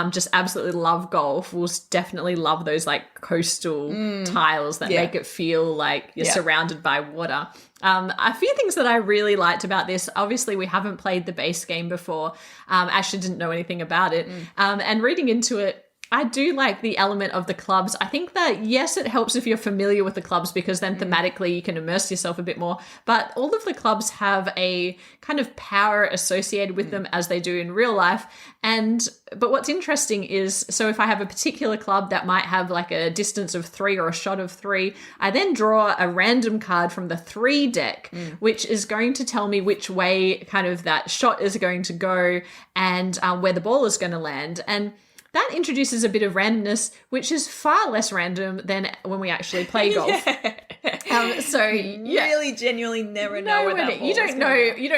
just absolutely love golf will definitely love those like coastal tiles that make it feel like you're surrounded by water. A few things that I really liked about this, obviously we haven't played the base game before, actually didn't know anything about it, and reading into it, I do like the element of the clubs. I think that, yes, it helps if you're familiar with the clubs because then thematically you can immerse yourself a bit more. But all of the clubs have a kind of power associated with them as they do in real life. But what's interesting is, so if I have a particular club that might have like a distance of 3 or a shot of 3, I then draw a random card from the 3 deck, which is going to tell me which way kind of that shot is going to go and where the ball is going to land. And that introduces a bit of randomness, which is far less random than when we actually play golf. Really genuinely never know where that ball you don't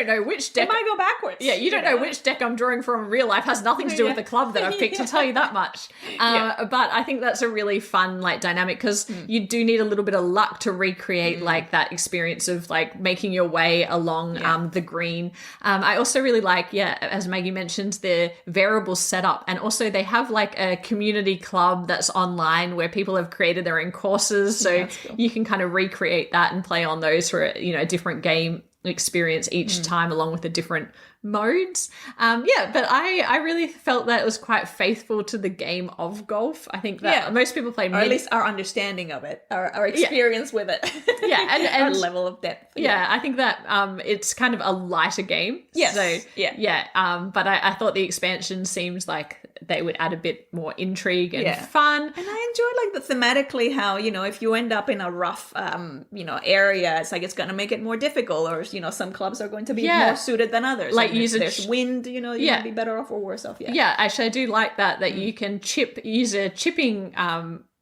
know which deck. It might go backwards. Yeah, you don't know which deck I'm drawing from in real life. Has nothing to do with the club that I've picked, to tell you that much. But I think that's a really fun like dynamic because you do need a little bit of luck to recreate like that experience of like making your way along the green. I also really like, as Maggie mentioned, the variable setup, and also they have like a community club that's online where people have created their own courses, so you can kind of recreate that and play on those for a different game experience each time along with the different modes. But I really felt that it was quite faithful to the game of golf. I think that most people play, or at least our understanding of it, our experience with it, and our level of depth. I think that it's kind of a lighter game. But I thought the expansion seems like they would add a bit more intrigue and fun. And I enjoyed like the thematically how, if you end up in a rough area, it's like it's going to make it more difficult, or some clubs are going to be more suited than others. Like there's wind, you might be better off or worse off. Actually I do like that you can use a chipping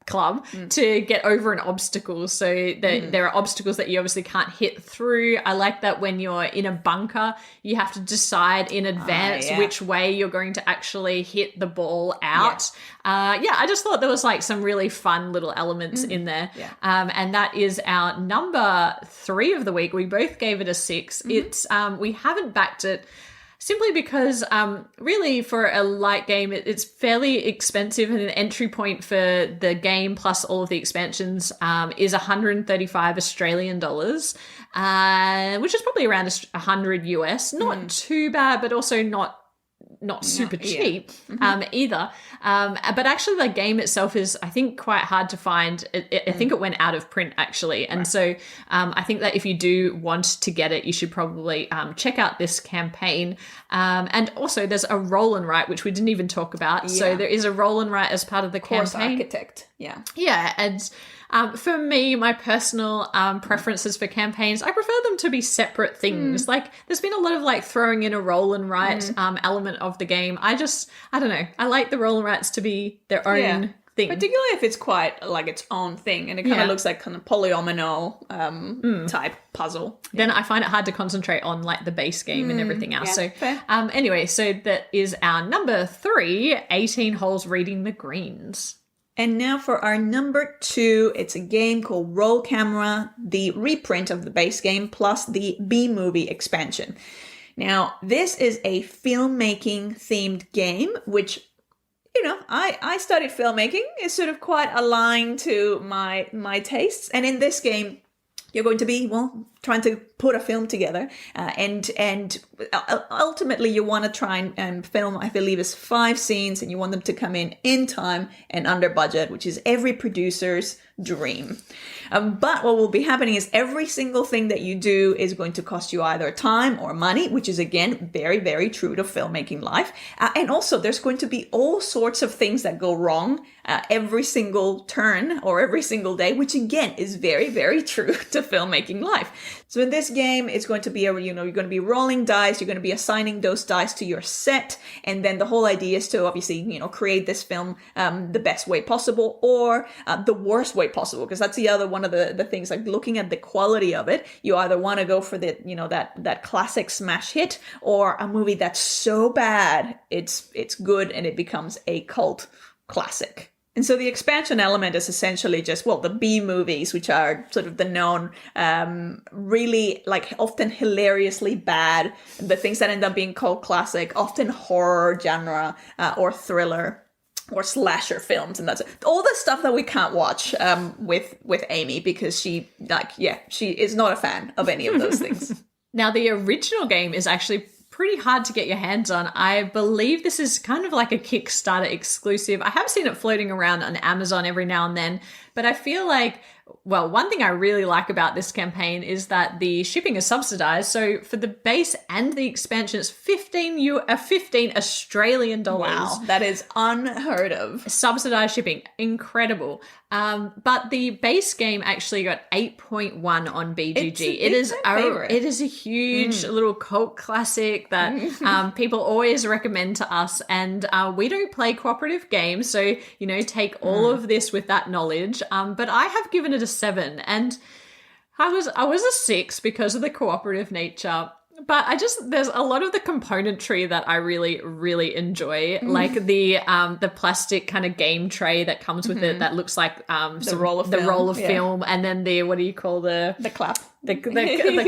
club to get over an obstacle, so that there are obstacles that you obviously can't hit through. I like that when you're in a bunker you have to decide in advance which way you're going to actually hit the ball out. I just thought there was like some really fun little elements in there. And that is our number 3 of the week. We both gave it a 6. It's we haven't backed it simply because really for a light game, it's fairly expensive, and an entry point for the game plus all of the expansions is 135 Australian dollars, which is probably around 100 US. Not too bad, but also not super cheap either. But actually the game itself is, I think, quite hard to find. I think it went out of print actually. And so I think that if you do want to get it, you should probably check out this campaign. And also there's a roll and write, which we didn't even talk about. So there is a roll and write as part of the course campaign. Architect. And for me, my personal preferences for campaigns, I prefer them to be separate things. Like there's been a lot of like throwing in a roll and write element of the game. I don't know. I like the roll and writes to be their own thing. Particularly if it's quite like its own thing and it kind of looks like kind of polyomino type puzzle. Then I find it hard to concentrate on like the base game and everything else. So anyway, so that is our number 3, 18 holes reading the greens. And now for our number 2, it's a game called Roll Camera, the reprint of the base game plus the B-movie expansion. Now, this is a filmmaking themed game, which, I studied filmmaking. It's sort of quite aligned to my tastes. And in this game, you're going to be, trying to put a film together, and ultimately you want to try and film, I believe, is 5 scenes, and you want them to come in time and under budget, which is every producer's dream. But what will be happening is every single thing that you do is going to cost you either time or money, which is again very, very true to filmmaking life. And also there's going to be all sorts of things that go wrong every single turn or every single day, which again is very, very true to filmmaking life. So in this game, it's going to be you're going to be rolling dice, you're going to be assigning those dice to your set, and then the whole idea is to obviously, create this film the best way possible or the worst way possible, because that's the other one of the things, like looking at the quality of it. You either want to go for the, that classic smash hit, or a movie that's so bad it's good and it becomes a cult classic. And so the expansion element is essentially just, well, the B movies, which are sort of the known, really like often hilariously bad, the things that end up being called classic, often horror genre or thriller or slasher films. And that's it. All the stuff that we can't watch with Amy because she is not a fan of any of those things. Now, the original game is actually pretty hard to get your hands on. I believe this is kind of like a Kickstarter exclusive. I have seen it floating around on Amazon every now and then, but I feel like, well, one thing I really like about this campaign is that the shipping is subsidized. So for the base and the expansion, it's 15 Australian dollars. Wow, that is unheard of. Subsidized shipping, incredible. But the base game actually got 8.1 on BGG. It is a huge little cult classic that people always recommend to us. And we don't play cooperative games, so take all of this with that knowledge. But I have given it a 7, and I was a 6 because of the cooperative nature. But there's a lot of the componentry that I really, really enjoy, like the plastic kind of game tray that comes with it that looks like the roll of film, and then the what do you call the clap, the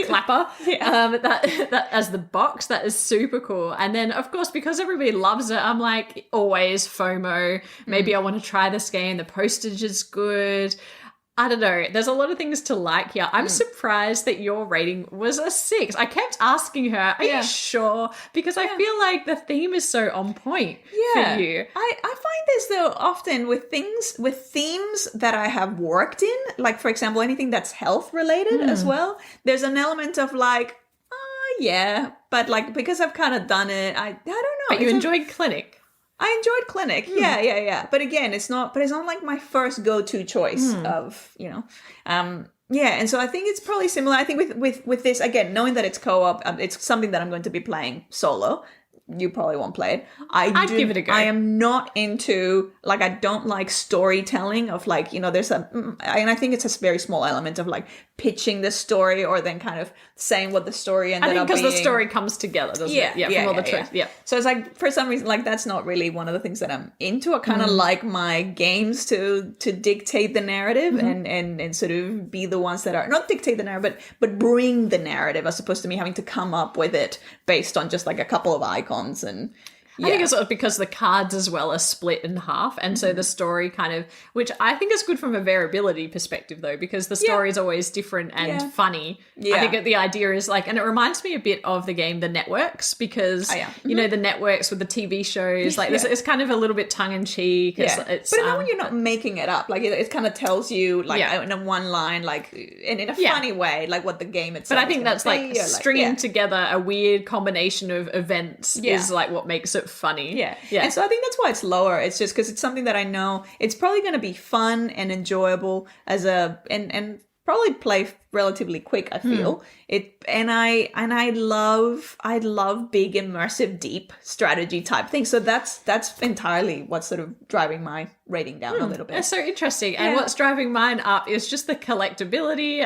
clapper, that as the box. That is super cool. And then of course, because everybody loves it, I'm like always FOMO. Maybe I want to try this game. The postage is good. I don't know. There's a lot of things to like here. I'm surprised that your rating was a 6. I kept asking her, are you sure? Because I feel like the theme is so on point for you. I find this, though, often with themes that I have worked in, like, for example, anything that's health related as well, there's an element of like, but like, because I've kind of done it, I don't know. But you enjoyed Clinic. I enjoyed Clinic. Yeah. But again, it's not like my first go-to choice of, and so I think it's probably similar. I think with this, again, knowing that it's co-op, it's something that I'm going to be playing solo. You probably won't play it. I'd give it a go. I am not into, like, I don't like storytelling of like, there's and I think it's a very small element of like pitching the story or then kind of saying what the story ended up being. I think because the story comes together, doesn't it? Yeah, from all the truth. Yeah. So it's like, for some reason, like, that's not really one of the things that I'm into. I kind of like my games to dictate the narrative and sort of be the ones that are, not dictate the narrative, but bring the narrative as opposed to me having to come up with it based on just like a couple of icons. And I think it's sort of because the cards as well are split in half, and so the story kind of, which I think is good from a variability perspective though, because the story is always different and funny. I think the idea is like, and it reminds me a bit of the game The Networks, because the networks with the TV shows, like it's kind of a little bit tongue in cheek. It's, but then when you're not making it up, like it kind of tells you like in a one line, like and in a funny way, like what the game itself. But I think that's like stringing together a weird combination of events is like what makes it funny. Yeah. And so I think that's why it's lower. It's just because it's something that I know it's probably going to be fun and enjoyable and probably play relatively quick, I feel. I love big immersive deep strategy type things. So that's entirely what's sort of driving my rating down a little bit. That's so interesting. And what's driving mine up is just the collectability,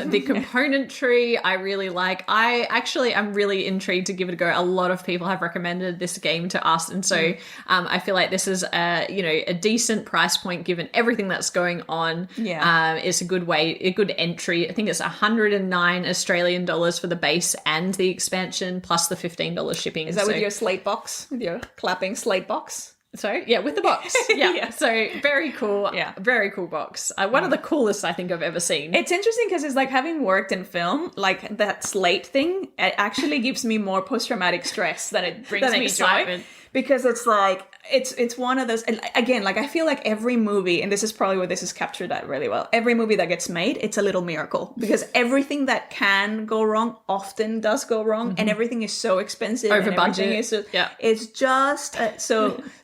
the componentry I really like. I'm really intrigued to give it a go. A lot of people have recommended this game to us, and so I feel like this is a decent price point given everything that's going on. It's a good entry. I think it's 109 Australian dollars for the base and the expansion, plus the $15 shipping. Is that with your slate box? With your clapping slate box? So, with the box. Yeah. So, very cool. Yeah. Very cool box. One of the coolest I think I've ever seen. It's interesting because it's like having worked in film, like that slate thing, it actually gives me more post-traumatic stress than it brings me excitement. Joy. Because it's like, it's one of those, again, like I feel like every movie, and this is probably where this is captured that really well, every movie that gets made, it's a little miracle. Because everything that can go wrong often does go wrong, and everything is so expensive. Over budget. It's just,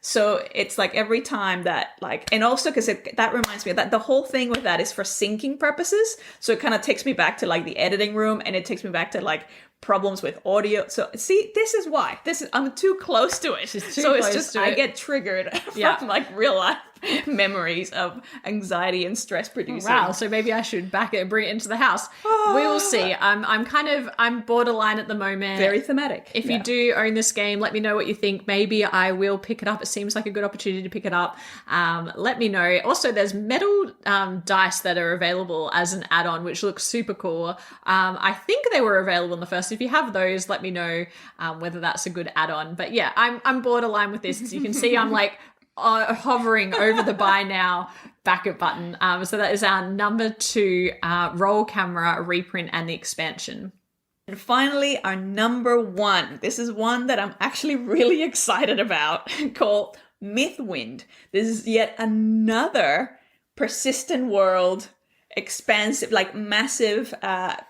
so it's like every time that like, and also because that reminds me that the whole thing with that is for syncing purposes. So it kind of takes me back to like the editing room, and it takes me back to like problems with audio. So see, this is why I'm too close to it. So it's just I get triggered from like real life memories of anxiety and stress producing. Wow, so maybe I should back it and bring it into the house. We will see. I'm borderline at the moment. Very thematic. If you do own this game, let me know what you think. Maybe I will pick it up. It seems like a good opportunity to pick it up. Let me know. Also, there's metal dice that are available as an add-on, which looks super cool. I think they were available in the first. If you have those, let me know whether that's a good add-on. But yeah, I'm borderline with this. As you can see, I'm like hovering over the buy now back it button. So that is our number 2 roll camera reprint and the expansion. And finally, our number 1. This is one that I'm actually really excited about, called Mythwind. This is yet another persistent world, expansive, like massive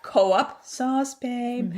co-op sauce, babe,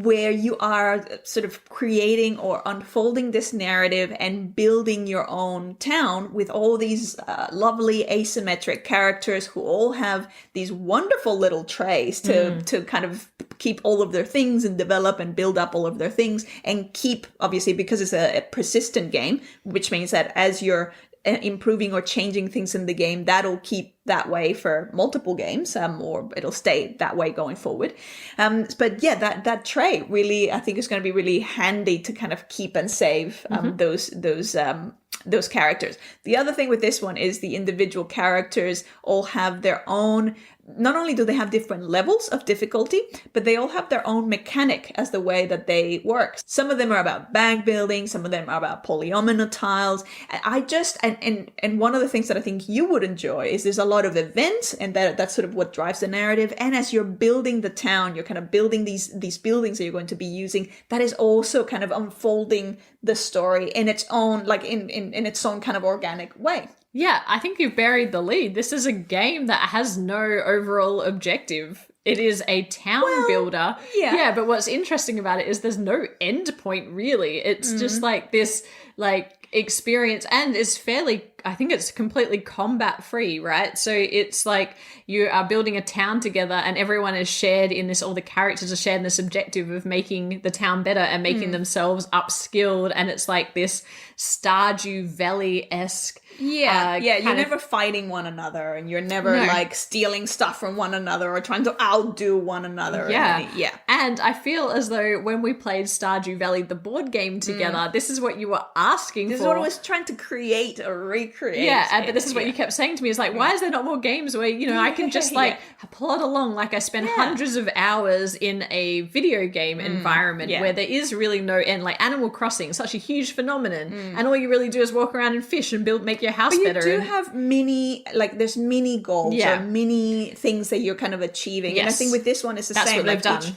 where you are sort of creating or unfolding this narrative and building your own town with all these lovely asymmetric characters who all have these wonderful little trays to kind of keep all of their things and develop and build up all of their things and keep, obviously, because it's a persistent game, which means that as you're improving or changing things in the game, that'll keep that way for multiple games, or it'll stay that way going forward. But yeah, that tray really, I think, is going to be really handy to kind of keep and save those characters. The other thing with this one is the individual characters all have their own. Not only do they have different levels of difficulty, but they all have their own mechanic as the way that they work. Some of them are about bank building, some of them are about polyomino tiles. And one of the things that I think you would enjoy is there's a lot of events, and that's sort of what drives the narrative. And as you're building the town, you're kind of building these buildings that you're going to be using. That is also kind of unfolding the story in its own, like in its own kind of organic way. Yeah, I think you've buried the lead. This is a game that has no overall objective. It is a town builder. Yeah, but what's interesting about it is there's no end point, really. It's just like this experience, and it's fairly, I think it's completely combat free, right? So it's like you are building a town together and everyone is shared in this, all the characters are shared in this objective of making the town better and making themselves upskilled. And it's like this Stardew Valley-esque. You're never fighting one another, and you're never like stealing stuff from one another or trying to outdo one another. And I feel as though when we played Stardew Valley, the board game together, this is what you were asking for. This is what I was trying to create or recreate. Yeah, but this is what you kept saying to me. Is like, why is there not more games where, I can just plod along? Like I spend hundreds of hours in a video game environment where there is really no end. Like Animal Crossing, such a huge phenomenon, and all you really do is walk around and fish and make your house better. You do have there's mini goals or mini things that you're kind of achieving. Yes. And I think with this one, it's the same. That's what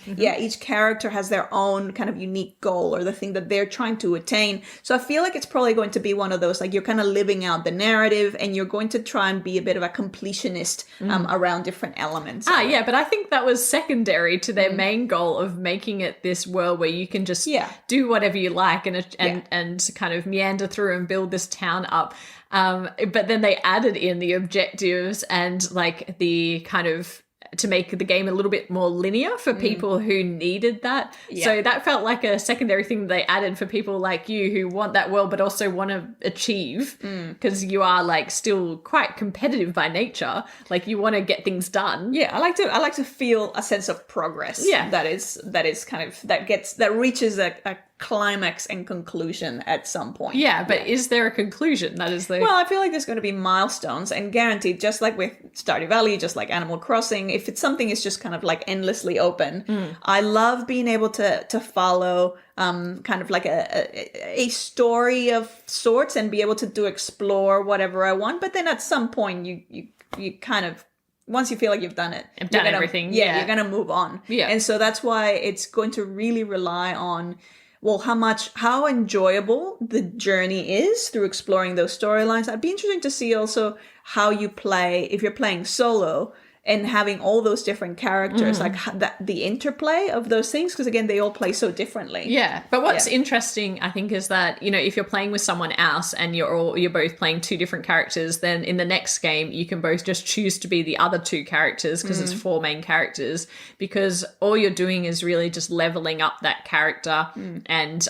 they've done. Each character has their own kind of unique goal or the thing that they're trying to attain. So I feel like it's probably going to be one of those, like you're kind of living out the narrative and you're going to try and be a bit of a completionist around different elements. But I think that was secondary to their main goal of making it this world where you can just do whatever you like and kind of meander through and build this town up. But then they added in the objectives and like the kind of to make the game a little bit more linear for people who needed that. Yeah. So that felt like a secondary thing they added for people like you who want that world but also want to achieve, because you are like still quite competitive by nature. Like you want to get things done. Yeah, I like to feel a sense of progress. Yeah, that is kind of that reaches a climax and conclusion at some point. Yeah, but is there a conclusion? That is the... Well, I feel like there's going to be milestones, and guaranteed, just like with Stardew Valley, just like Animal Crossing, if it's something is just kind of like endlessly open, I love being able to follow kind of like a story of sorts and be able to explore whatever I want. But then at some point you kind of, once you feel like you've done it, I've done everything. Yeah, you're going to move on. Yeah. And so that's why it's going to really rely on, well, how enjoyable the journey is through exploring those storylines. I'd be interested to see also how you play, if you're playing solo and having all those different characters, like the interplay of those things, because again, they all play so differently. Yeah, but what's interesting, I think, is that, if you're playing with someone else and you're both playing two different characters, then in the next game, you can both just choose to be the other two characters, because it's 4 main characters, because all you're doing is really just leveling up that character and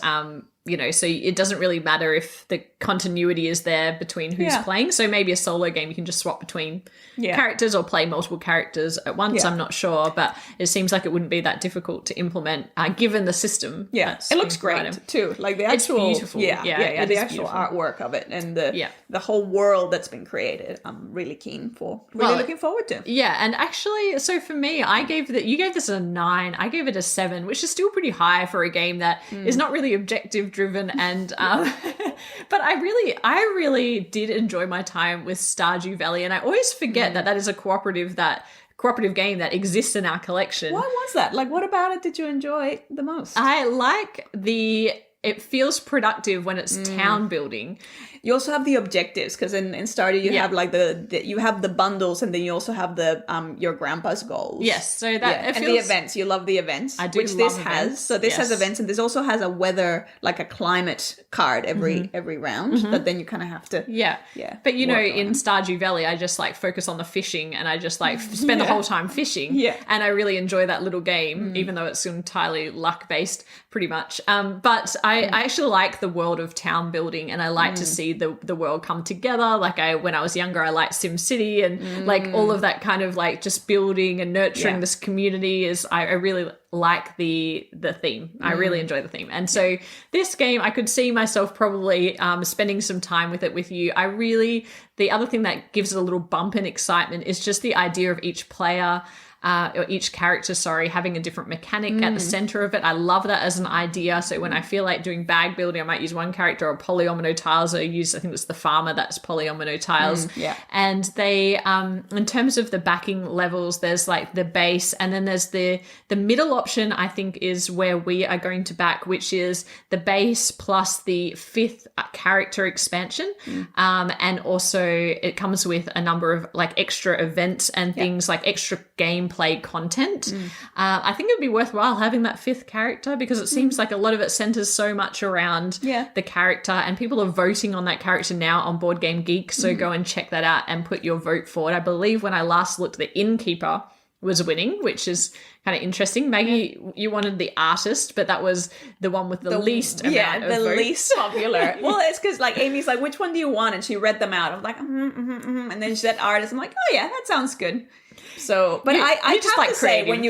so it doesn't really matter if the continuity is there between who's playing. So maybe a solo game, you can just swap between characters or play multiple characters at once. I'm not sure, but it seems like it wouldn't be that difficult to implement given the system. Yeah, it looks great too. Like the actual, it's beautiful. The actual artwork of it and the whole world that's been created. I'm really looking forward to. Yeah, and actually, so for me, you gave this a 9. I gave it a 7, which is still pretty high for a game that is not really objective driven, and but I really did enjoy my time with Stardew Valley, and I always forget that is a cooperative game that exists in our collection. Why was that? Like, what about it did you enjoy the most? I like it feels productive when it's town building. You also have the objectives, because in Stardew you have like you have the bundles, and then you also have the your grandpa's goals. Yes, so that it feels, and the events. You love the events, I do, which this has. So this has events, and this also has a weather, like a climate card every round that then you kind of have to But in Stardew Valley, I just like focus on the fishing, and I just like spend the whole time fishing. And I really enjoy that little game, even though it's entirely luck based, pretty much. But I actually like the world of town building, and I like to see the world come together. Like when I was younger, I liked SimCity, and like all of that kind of like just building and nurturing this community is I really like the theme. I really enjoy the theme. And so this game, I could see myself probably spending some time with it with you. The other thing that gives it a little bump in excitement is just the idea of each player or each character, having a different mechanic at the center of it. I love that as an idea. So when I feel like doing bag building, I might use one character or polyomino tiles. I think it's the farmer that's polyomino tiles. And they, in terms of the backing levels, there's like the base, and then there's the middle option, I think, is where we are going to back, which is the base plus the 5th character expansion. And also it comes with a number of like extra events and things like extra gameplay content. I think it would be worthwhile having that 5th character, because it seems like a lot of it centers so much around the character, and people are voting on that character now on Board Game Geek. So go and check that out and put your vote forward. I believe when I last looked, the innkeeper was winning, which is kind of interesting. Maggie, you wanted the artist, but that was the one with the least amount of votes. Least popular. Well, it's because like Amy's like, which one do you want? And she read them out. I'm like, and then she said artist. I'm like, oh yeah, that sounds good. So, but I just have to say, when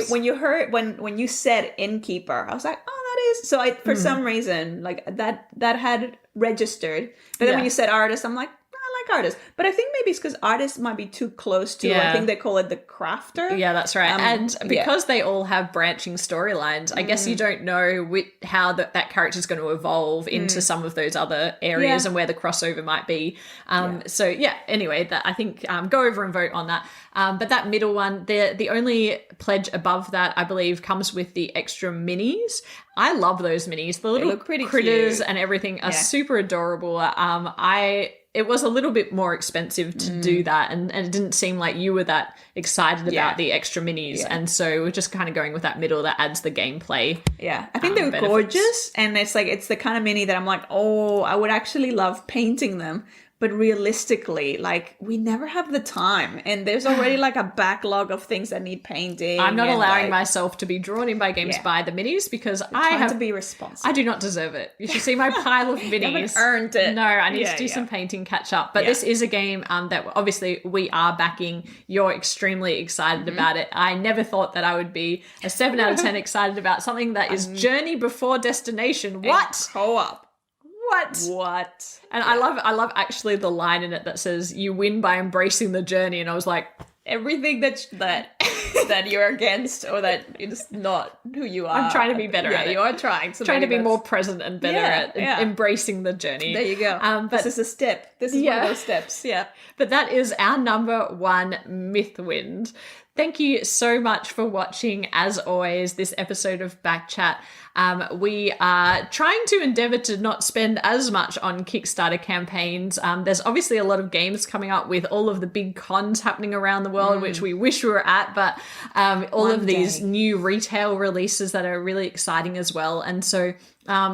you said innkeeper, I was like, oh, that is. So for some reason, like that had registered. But then when you said artist, I'm like, I like artist. But I think maybe it's because artist might be too close to, I think they call it the crafter. Yeah, that's right. And because they all have branching storylines, I guess you don't know how that character is going to evolve into some of those other areas and where the crossover might be. So anyway, that I think go over and vote on that. But that middle one, the only pledge above that, I believe, comes with the extra minis. I love those minis. The little critters cute. And everything are super adorable. It was a little bit more expensive to do that, and it didn't seem like you were that excited about the extra minis, and so we're just kind of going with that middle that adds the gameplay. Yeah, I think they're gorgeous, and it's the kind of mini that I'm like, oh, I would actually love painting them. But realistically, like, we never have the time. And there's already, like, a backlog of things that need painting. I'm not allowing myself to be drawn in by games by the minis, because I have to be responsible. I do not deserve it. You should see my pile of minis. You haven't earned it. No, I need to do some painting catch up. But this is a game that obviously we are backing. You're extremely excited about it. I never thought that I would be a 7 out of 10 excited about something that is journey before destination. What? Co-op. What? And I love actually the line in it that says you win by embracing the journey, and I was like, everything that you're against, or that it's not who you are. I'm trying to be better at it. You are trying. So trying to be more present and better at embracing the journey. There you go. But this is a step. This is one of those steps. Yeah. But that is our number 1, Mythwind. Thank you so much for watching, as always, this episode of Backchat. We are trying to endeavor to not spend as much on Kickstarter campaigns. There's obviously a lot of games coming up with all of the big cons happening around the world, which we wish we were at, but all of these new retail releases that are really exciting as well. And so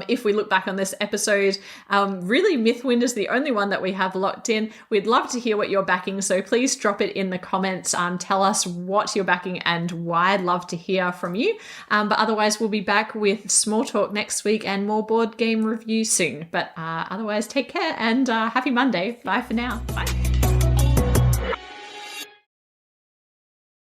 if we look back on this episode, really Mythwind is the only one that we have locked in. We'd love to hear what you're backing, so please drop it in the comments. Tell us what you're backing and why. I'd love to hear from you. But otherwise, we'll be back with small talk next week and more board game review soon. But otherwise, take care and happy Monday. Bye for now. Bye.